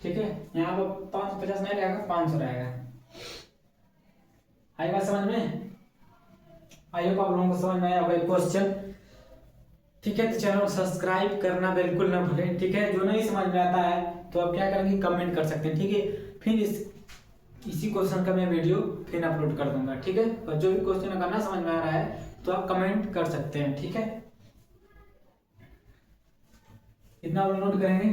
ठीक है। यहाँ पर 550 नहीं रहेगा 500 रहेगा। आई बात समझ में, आई होप आप लोगों को समझ में आया होगा क्वेश्चन, ठीक है। तो चैनल को सब्सक्राइब करना बिल्कुल ना भूलें, ठीक है। जो नहीं समझ में आता है तो आप क्या करेंगे कमेंट कर सकते हैं, ठीक है। फिर इसी क्वेश्चन का मैं वीडियो फिर अपलोड कर दूंगा, ठीक है। और जो भी क्वेश्चन अगर ना समझ में आ रहा है तो आप कमेंट कर सकते हैं, ठीक है। इतना आप नोट करेंगे।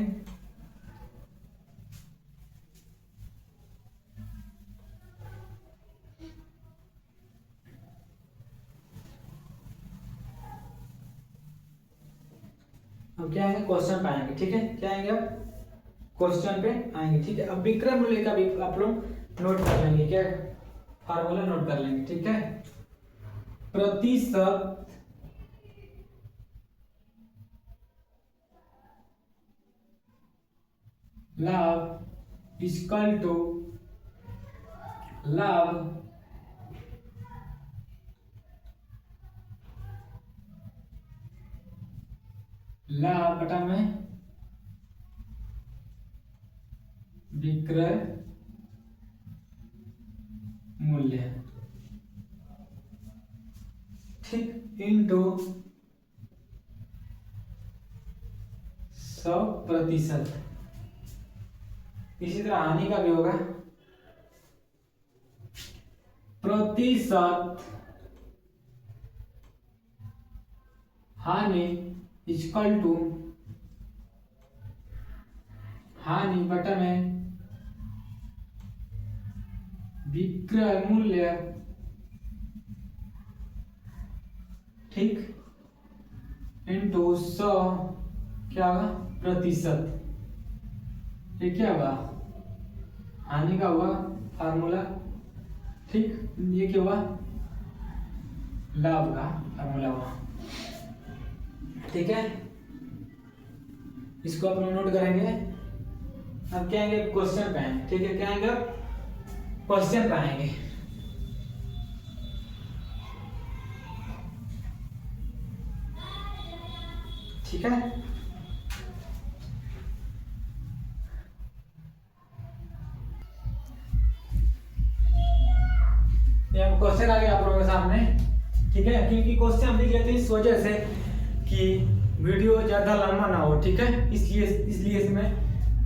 अब क्या आएंगे क्वेश्चन पाएंगे, ठीक है, क्या आएंगे अब क्वेश्चन पे आएंगे। ठीक है, अब विक्रय मूल्य का भी आप लोग नोट कर लेंगे, क्या फार्मूला नोट कर लेंगे। ठीक है, प्रतिशत लाभ इक्वल टू लाभ लाभ बटा में विक्रय मूल्य, ठीक, इंटू 100%। इसी तरह हानि का भी होगा, प्रतिशत हानि इक्वल टू हानि बटा में विक्रय मूल्य, ठीक, इंटू 100 क्या होगा प्रतिशत। ये क्या होगा हानि का हुआ फार्मूला, ठीक, ये क्या हुआ लाभ का फार्मूला हुआ। ठीक है, इसको आप लोग नोट करेंगे। अब क्या आएंगे क्वेश्चन पे आएंगे। ठीक है, क्या आएंगे क्वेश्चन पे आएंगे। ठीक है, ये क्वेश्चन आ गया आप लोगों के सामने। ठीक है, क्योंकि क्वेश्चन हम लिख लेते हैं इस वजह से कि वीडियो ज्यादा लंबा ना हो। ठीक है, इसलिए इसमें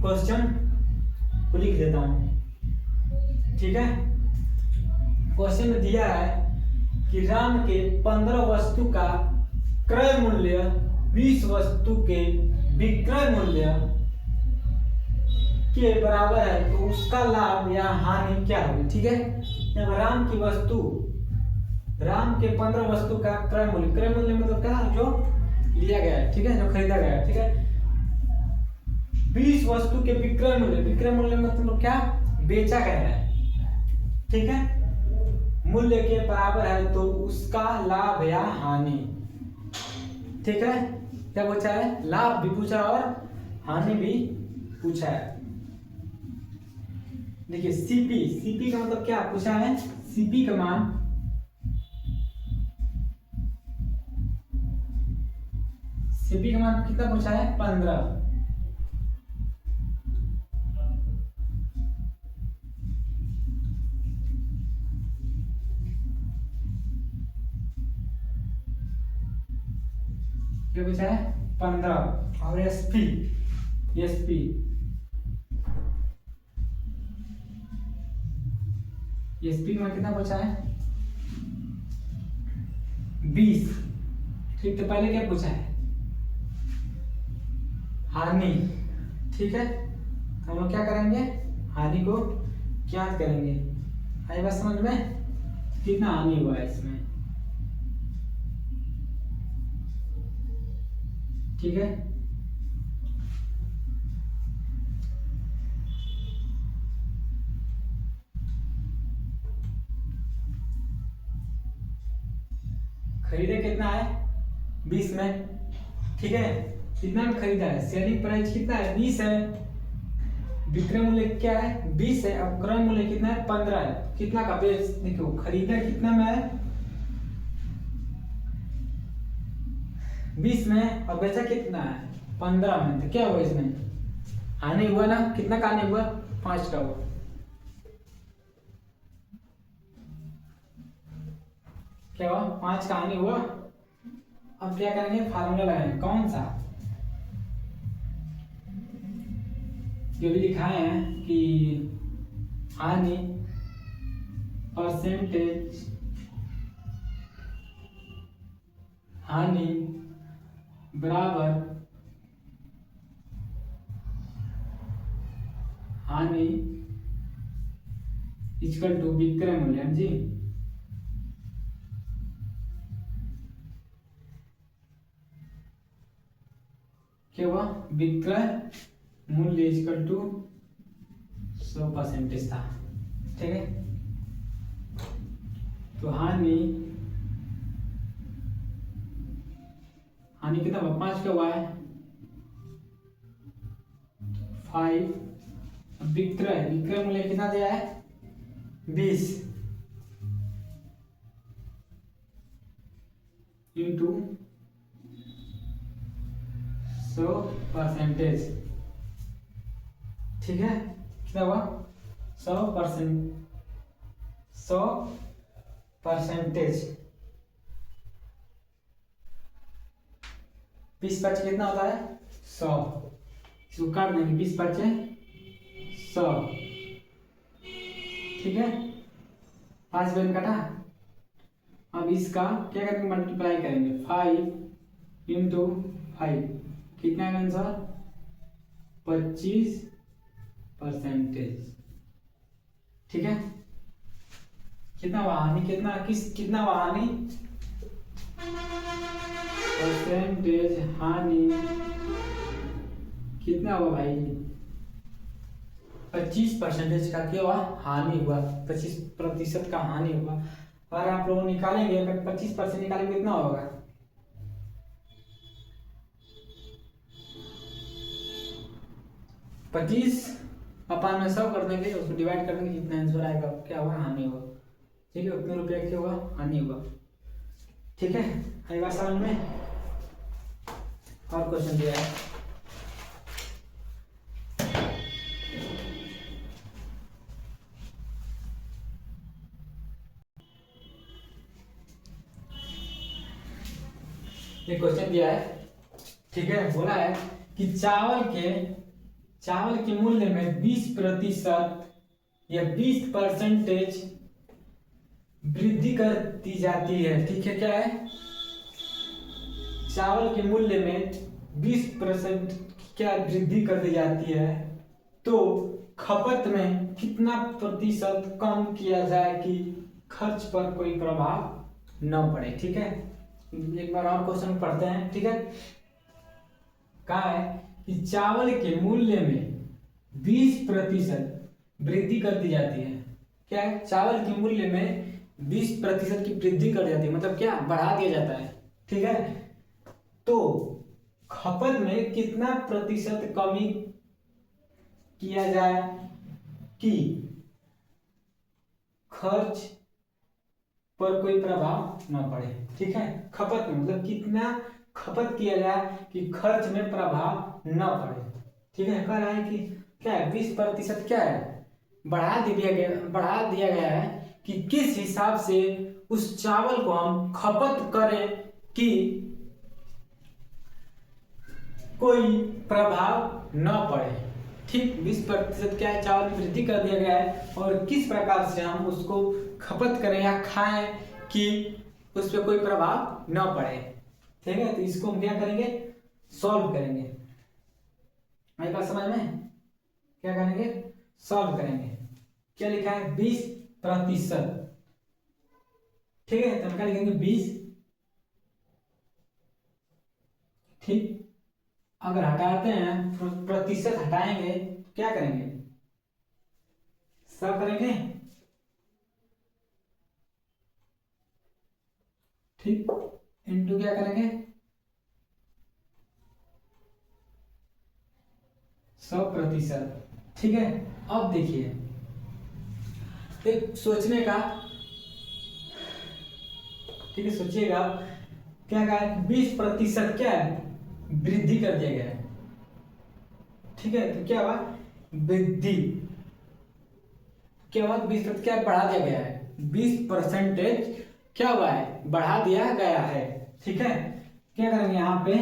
क्वेश्चन को लिख देता हूँ। ठीक है, क्वेश्चन में दिया है कि राम के 15 वस्तु का क्रय मूल्य 20 वस्तु के विक्रय मूल्य के बराबर है, तो उसका लाभ या हानि क्या होगी। ठीक है, जब राम के 15 वस्तु का क्रय मूल्य मतलब क्या, जो लिया गया है, ठीक है, जो खरीदा गया है। ठीक है, 20 वस्तु के विक्रय मूल्य मतलब क्या, बेचा गया है। ठीक है, मूल्य के बराबर है, तो उसका लाभ या हानि। ठीक है, क्या पूछा है, लाभ भी पूछा और हानि भी पूछा है। देखिए सीपी का मतलब क्या पूछा है, सीपी का मान कितना पूछा है 15। क्या पूछा है 15। और एसपी का कितना पूछा है 20। ठीक, तो पहले क्या पूछा है हानि। ठीक है, हम लोग क्या करेंगे, हानि को ज्ञात करेंगे। आई बात समझ में, कितना हानि हुआ है इसमें। ठीक है, खरीदे कितना है 20 में। ठीक है, कितना में खरीदा है, सेलिंग प्राइस कितना है 20 है, विक्रय मूल्य क्या है 20 है, अब क्रय मूल्य कितना है 15 है। कितना का बेच, देखो खरीदा कितना में है 20 में और बेचा कितना है 15 में, तो क्या हुआ इसमें हानि हुआ ना, कितना का हानि हुआ 5 का हुआ। क्या हुआ 5 का हानि हुआ। अब क्या करेंगे, फार्मूला लगाएंगे, कौन सा, जो भी लिखाए हैं कि हानि परसेंटेज, हानि बराबर हानि इक्वल टू विक्रय मूल्य। जी, क्या हुआ विक्रय मूल्य इक्वल टू 100% था। ठीक है, तो हानि कितना हुआ, 5 का हुआ है 5। विक्रय मूल्य कितना दिया है 20 इंटू 100%। ठीक है, कितना हुआ 100%। 20 बच्चे कितना होता है 100, इसको काट देंगे 20 बच्चे 100। ठीक है, 5 बन कटा। अब इसका क्या करेंगे, मल्टीप्लाई करेंगे 5 इंटू 5, कितना है आंसर 25%। ठीक है, कितना वाहनी कितना वाहनी परसेंटेज हानि कितना हुआ भाई 25% का क्या हुआ हानि हुआ, 25% का हानि हुआ। और आप लोग निकालेंगे, अगर 25% निकालेंगे कितना होगा 25/100 कर देंगे, उसको डिवाइड कर देंगे, जितना आंसर आएगा क्या हुआ हानि हुआ। ठीक है, उतने रुपये क्या हुआ हानि हुआ। ठीक है, आई बात समझ में। और क्वेश्चन दिया है, ये क्वेश्चन दिया है। ठीक है, बोला है कि चावल के मूल्य में 20% या 20% वृद्धि कर दी जाती है। ठीक है, क्या है चावल के मूल्य में 20% क्या वृद्धि कर दी जाती है, तो खपत में कितना प्रतिशत कम किया जाए कि खर्च पर कोई प्रभाव न पड़े। ठीक है, एक बार और क्वेश्चन पढ़ते हैं। ठीक है, कहा है कि चावल के मूल्य में 20% वृद्धि कर दी जाती है। क्या है, चावल के मूल्य में 20% की वृद्धि कर दी जाती है, मतलब क्या बढ़ा दिया जाता है। ठीक है, तो खपत में कितना प्रतिशत कमी किया जाए कि खर्च पर कोई प्रभाव न पड़े। ठीक है, खपत में मतलब कितना खपत किया जाए कि खर्च में प्रभाव न पड़े। ठीक है, कह रहा है कि क्या है 20% क्या है बढ़ा दिया गया है कि किस हिसाब से उस चावल को हम खपत करें कि कोई प्रभाव न पड़े। ठीक, 20% क्या है चावल में वृद्धि कर दिया गया है, और किस प्रकार से हम उसको खपत करें या खाएं कि उस पर कोई प्रभाव न पड़े। ठीक है, तो इसको हम क्या करेंगे सॉल्व करेंगे। मेरी बात समझ में, क्या करेंगे सॉल्व करेंगे। क्या लिखा है 20%। ठीक है, तो हम क्या लिखेंगे 20। ठीक, अगर हटाते हैं प्रतिशत हटाएंगे क्या करेंगे सब करेंगे। ठीक, इंटू क्या करेंगे 100%। ठीक है, अब देखिए एक सोचने का, ठीक है सोचिएगा, क्या कहा है 20% क्या है वृद्धि कर दिया गया है। ठीक है, तो क्या हुआ वृद्धि, क्या हुआ 20% क्या बढ़ा दिया गया है, 20% क्या हुआ है बढ़ा दिया गया है। ठीक है, क्या करेंगे यहाँ पे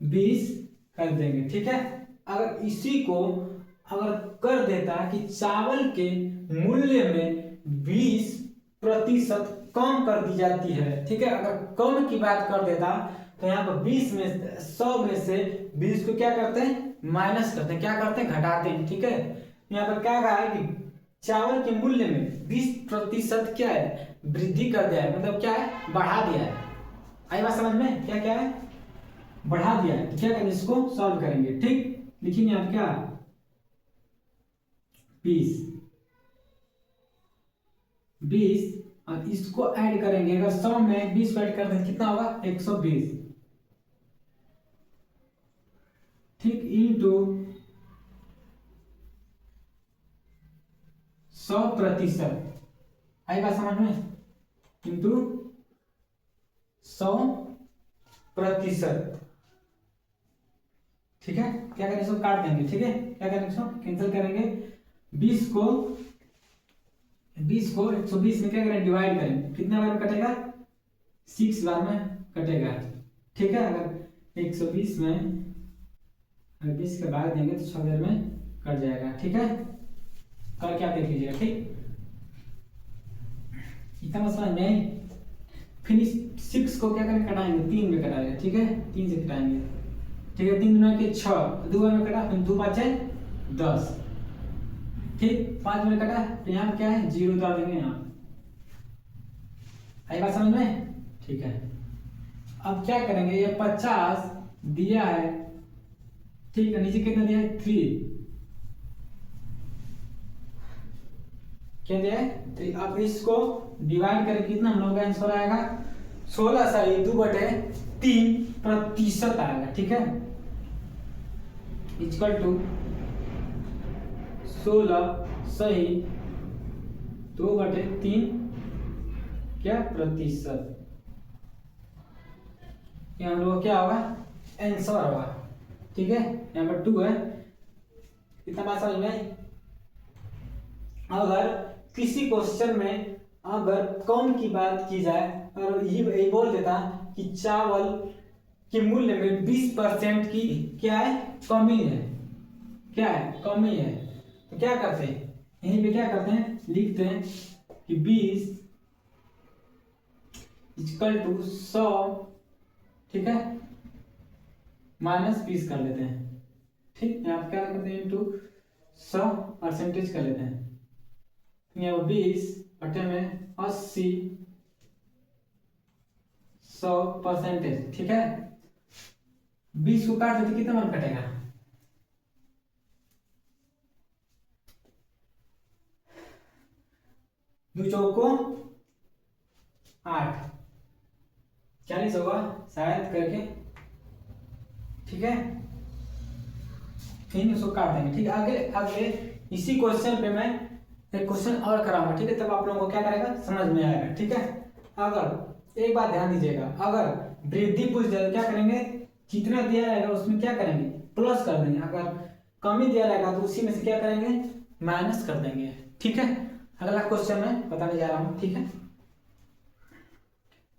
+20 कर देंगे। ठीक है, अगर इसी को अगर कर देता कि चावल के मूल्य में 20% कम कर दी जाती है। ठीक है, अगर कम की बात कर देता तो यहाँ पर 100 में से 20 को क्या करते हैं माइनस करते हैं, क्या करते हैं घटाते हैं। ठीक है, यहाँ पर क्या कहा है कि चावल के मूल्य में 20% क्या है वृद्धि कर दिया है, मतलब क्या है बढ़ा दिया है। आई बात समझ में, क्या क्या है बढ़ा दिया है, तो क्या करेंगे, इसको सॉल्व करेंगे। ठीक, लिखिए आप क्या, 20 20 और इसको ऐड करेंगे, अगर 100 में 20 को ऐड कर दें कितना होगा, 120। ठीक, इंटू 100%, आएगा समझ में, इंटू 100%। ठीक है, क्या करेंगे, इसको काट देंगे। ठीक है, क्या करेंगे, इसको कैंसिल करेंगे। 20 को 120 में क्या करें, डिवाइड करें, कितना बार में कटेगा, 6 बार में कटेगा। ठीक है, अगर 120 में अगर 20 के भाग देंगे तो 6 बार में कट जाएगा। ठीक है, करके आप देख लीजिएगा। ठीक, इतना समझ में। फिर इस 6 को क्या करें, कटाएंगे, 3 में कटाएंगे। ठीक है, 3 से कटाएंगे। ठीक है, 3 में के 6, 2 में कटा, फिर 2 5 10। ठीक, 5 में कटा, तो यहाँ क्या है, 0 डाल देंगे यहाँ। आई बात समझ में। ठीक है, अब क्या करेंगे, ये 50 दिया है। ठीक है, नीचे कितना दिया है, 3, क्या दिया है, 3। अब इसको डिवाइड करके कितना हम लोग का आंसर आएगा, 16/2/3% आएगा। ठीक है, इक्वल टू 16/2/3 क्या प्रतिशत, यहाँ हम लोग क्या होगा, आंसर होगा। ठीक है, यहाँ पर 2 है। इतना बात समझ में। अगर किसी क्वेश्चन में अगर कम की बात की जाए और ये बोल देता कि चावल के मूल्य में 20% की क्या है, कमी है, क्या है, कमी है, तो क्या करते हैं, यहीं पे क्या करते हैं, लिखते हैं कि 20 इक्वल टू 100, ठीक है, -20 कर लेते हैं। ठीक, यहाँ पे क्या करते हैं, इंटू 100% कर लेते हैं। यहाँ 20 बटे में 80, 100%। ठीक है, 20 को काट देते कितना मान कटेगा, 2 चौको 8, 40 होगा शायद करके। ठीक है, फिर उसको काट देंगे। ठीक है, आगे आगे इसी क्वेश्चन पे मैं एक क्वेश्चन और कराऊंगा। ठीक है, तब आप लोगों को क्या करेगा, समझ में आएगा। ठीक है, अगर एक बात ध्यान दीजिएगा, अगर वृद्धि पूछ जाए तो क्या करेंगे, जितना दिया रहेगा उसमें क्या करेंगे, प्लस कर देंगे। अगर कमी दिया रहेगा तो उसी में से क्या करेंगे, माइनस कर देंगे। ठीक है, अगला क्वेश्चन मैं बताने जा रहा हूँ। ठीक है,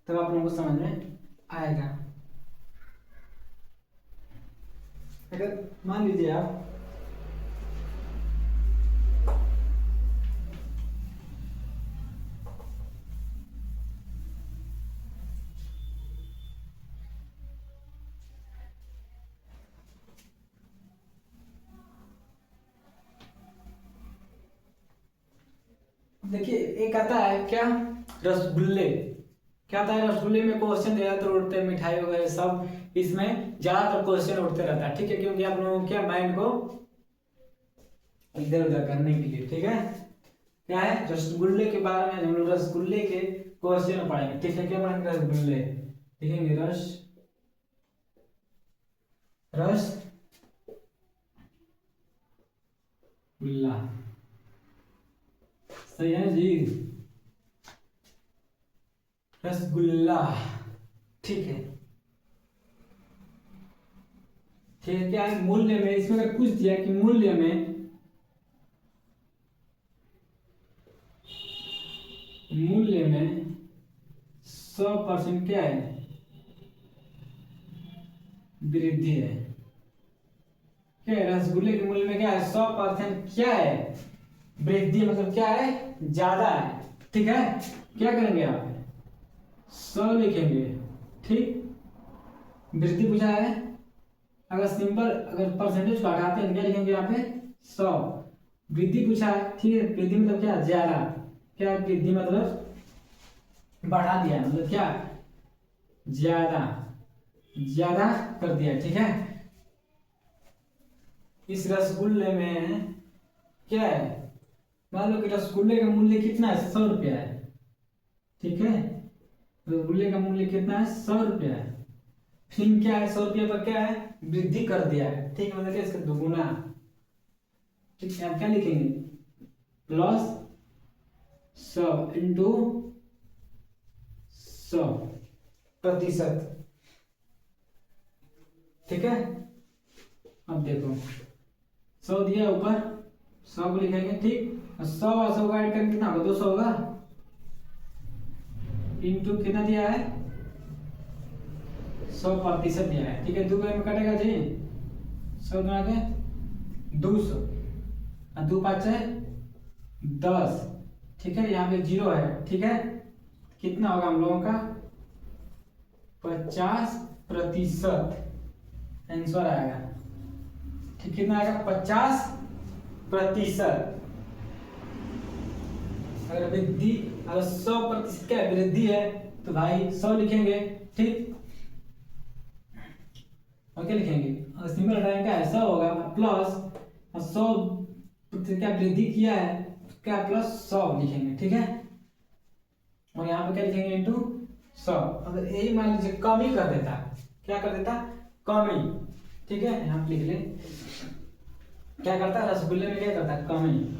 तब आप लोगों को समझ में आएगा। अगर मान लीजिए आप देखिए, एक आता है क्या, रसगुल्ले। क्या आता है, रसगुल्ले में क्वेश्चन ज्यादातर उठते हैं, मिठाई वगैरह सब इसमें ज्यादातर क्वेश्चन उठते रहता है। ठीक है, क्योंकि आप लोगों को क्या, माइंड को इधर उधर करने के लिए। ठीक है, क्या है, रसगुल्ले के बारे में हम लोग रसगुल्ले के क्वेश्चन पढ़ेंगे। ठीक है, क्या पढ़ेंगे, रसगुल्ले लिखेंगे, रस गुल्ला, सही है जी, रसगुल्ला। ठीक है, ठीक है, क्या है, मूल्य में, इसमें अगर पूछ दिया कि मूल्य में 100% क्या है, वृद्धि है। क्या है, रसगुल्ले के मूल्य में क्या है, 100% क्या है, वृद्धि, मतलब क्या है, ज्यादा है। ठीक है, क्या करेंगे आप, 100 लिखेंगे। ठीक, वृद्धि पूछा है, अगर सिंपल अगर परसेंटेज को हटाते हैं क्या लिखेंगे यहाँ पे, 100। वृद्धि पूछा है, ठीक है, वृद्धि मतलब क्या, ज्यादा, क्या वृद्धि मतलब बढ़ा दिया, मतलब क्या, ज्यादा। ज्यादा कर दिया, ठीक है। इस रसगुल्ले में क्या है, मान लो कि रसगुल्ले का मूल्य कितना है, 100 रुपया है, ठीक है। रसगुल्ले का मूल्य कितना है, 100 रुपया है। फिर क्या है, 100 रुपया पर क्या है, वृद्धि कर दिया है, ठीक है, मतलब क्या, इसका दोगुना, ठीक है। आप क्या लिखेंगे, प्लस 100 × 100%, ठीक है। अब देखो 100 दिया ऊपर, 100 को लिखेंगे, ठीक। 100 और 100 का ऐड करके कितना होगा, 200 होगा, इंटू कितना दिया है, 100% दिया है, ठीक है। 2 में कटेगा जी, 100 गुणा के 200 और 2 5 है 10, ठीक है। यहाँ पे 0 है, ठीक है। कितना होगा हम लोगों का, 50% आंसर आएगा, ठीक। कितना आएगा, 50%। अगर वृद्धि, अगर 100% क्या वृद्धि है तो भाई 100 लिखेंगे, ठीक। और क्या लिखेंगे, सिंपल हटाएंगे, क्या है, 100 होगा प्लस 100 क्या वृद्धि किया है, क्या प्लस 100 लिखेंगे, ठीक है। और यहाँ पे क्या लिखेंगे, इंटू 100। अगर यही मान लीजिए कमी कर देता, क्या कर देता, कमी, ठीक है। यहाँ पे लिख ले, क्या करता है, रसगुल्ले में क्या करता है, कमी।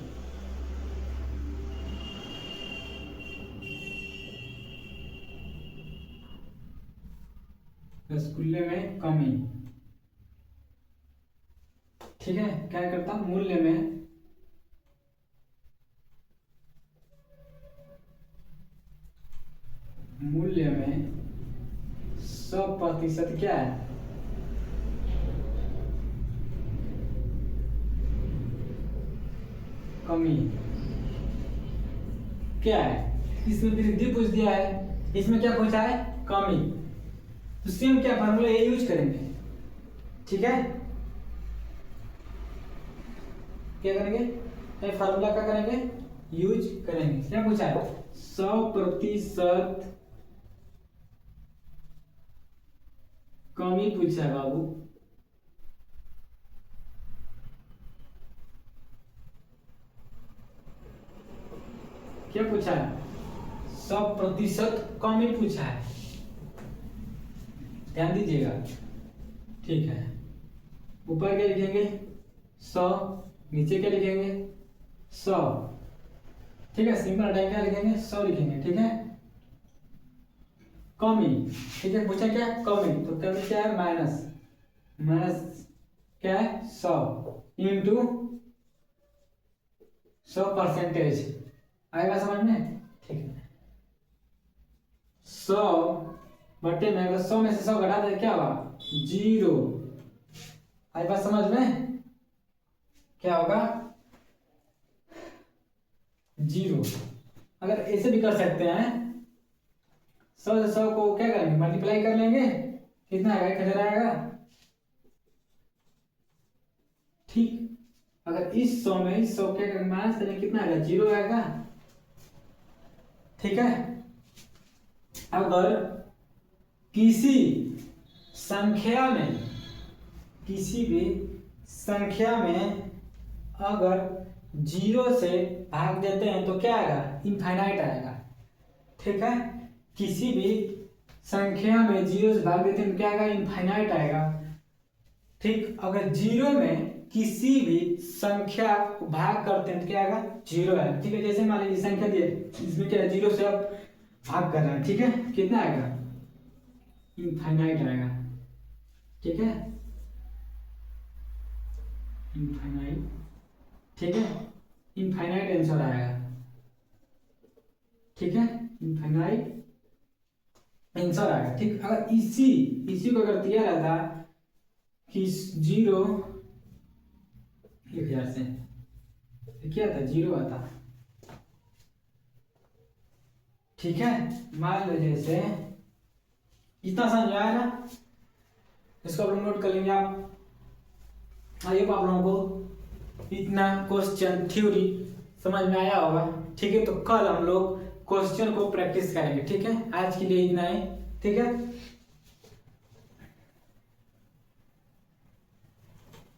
रसगुल्ले में कमी, ठीक है। क्या करता, मूल्य में मूल्य में 100% क्या है, कमी, क्या है, इसमें वृद्धि पूछ दिया है, इसमें क्या पूछा है, कमी। तो सेम क्या फार्मूला ये यूज करेंगे, ठीक है। क्या करेंगे, ये फार्मूला क्या करेंगे, यूज करेंगे। क्या पूछा है, 100% कमी पूछा है बाबू, क्या पूछा है, 100% कमी पूछा है, ध्यान दीजिएगा, ठीक है। ऊपर क्या लिखेंगे, 100, नीचे क्या लिखेंगे, 100, ठीक है। सिंपल हटाएंगे, क्या लिखेंगे, 100 लिखेंगे, ठीक है। कमी, ठीक है, पूछा क्या, कमी, तो कमी क्या है, माइनस, माइनस क्या है, 100 इंटू 100%, आएगा समझ में, ठीक है। 100 बटे में, अगर 100 में से 100 घटा दे क्या होगा, 0, आई बात समझ में, क्या होगा, 0। अगर ऐसे भी कर सकते हैं, 100 से 100 को क्या करेंगे, मल्टीप्लाई कर लेंगे, कितना आएगा, 1000 आएगा, ठीक। अगर इस 100 में इस 100 क्या करेंगे, माइनस करेंगे, कितना आएगा, 0 आएगा, ठीक है। अगर किसी संख्या में, किसी भी संख्या में अगर 0 से भाग देते हैं तो क्या आएगा, इनफाइनाइट आएगा, ठीक है। किसी भी संख्या में 0 से भाग देते हैं तो क्या आएगा, इनफाइनाइट आएगा, ठीक। अगर 0 में किसी भी संख्या को भाग करते हैं तो क्या आएगा, 0 है, ठीक है। जैसे मान लीजिए संख्या दिए, इसमें क्या है, 0 से आप भाग कर रहे हैं, ठीक है, कितना आएगा, इनफाइनाइट आएगा, ठीक है, इनफाइनाइट, ठीक है, इनफाइनाइट आंसर आएगा, ठीक है, इनफाइनाइट आंसर आएगा, ठीक। अगर इसी को अगर दिया रहता कि 0 1000 से क्या था, 0 आता, ठीक है। मान लो जैसे इतना समझ आया ना, इसको आप लोग नोट कर लेंगे आप, आइए आप लोगों को इतना क्वेश्चन थ्योरी समझ में आया होगा, ठीक है। तो कल हम लोग क्वेश्चन को प्रैक्टिस करेंगे, ठीक है। आज के लिए इतना ही, ठीक है।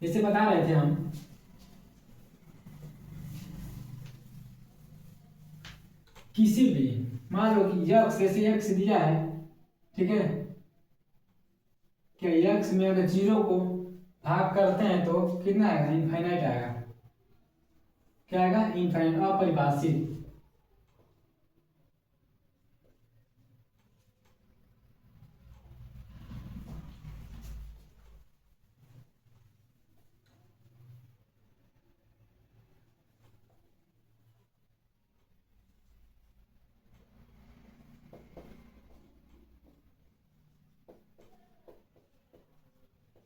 जैसे बता रहे थे हम किसी भी, मान लो कि यक्स, जैसे यक्स दिया है, ठीक है, क्या यक्स में अगर 0 को भाग करते हैं तो कितना आएगा? इनफाइनाइट आएगा। क्या आएगा? इनफाइनाइट, अपरिभाषित।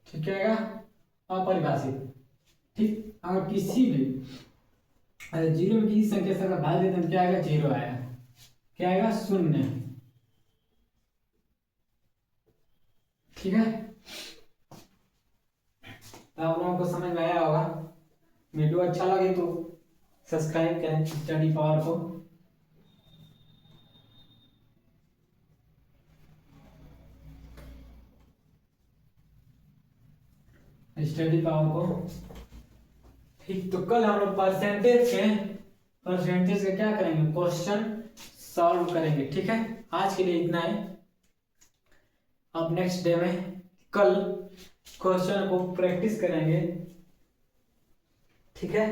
ठीक, क्या आएगा? अपरिभाषित। ठीक, अगर किसी भी, अगर 0 में किसी संख्या से अगर भाग देते हैं तो क्या आएगा? 0 आएगा। क्या आएगा? शून्य। ठीक है, तो आप लोगों को समझ में आया होगा। वीडियो अच्छा लगे तो सब्सक्राइब करें स्टडी पावर को। स्टडी पावर को। ठीक, तो कल हम लोग परसेंटेज का क्या करेंगे? क्वेश्चन सॉल्व करेंगे। ठीक है, आज के लिए इतना है। अब नेक्स्ट डे में कल क्वेश्चन को प्रैक्टिस करेंगे। ठीक है।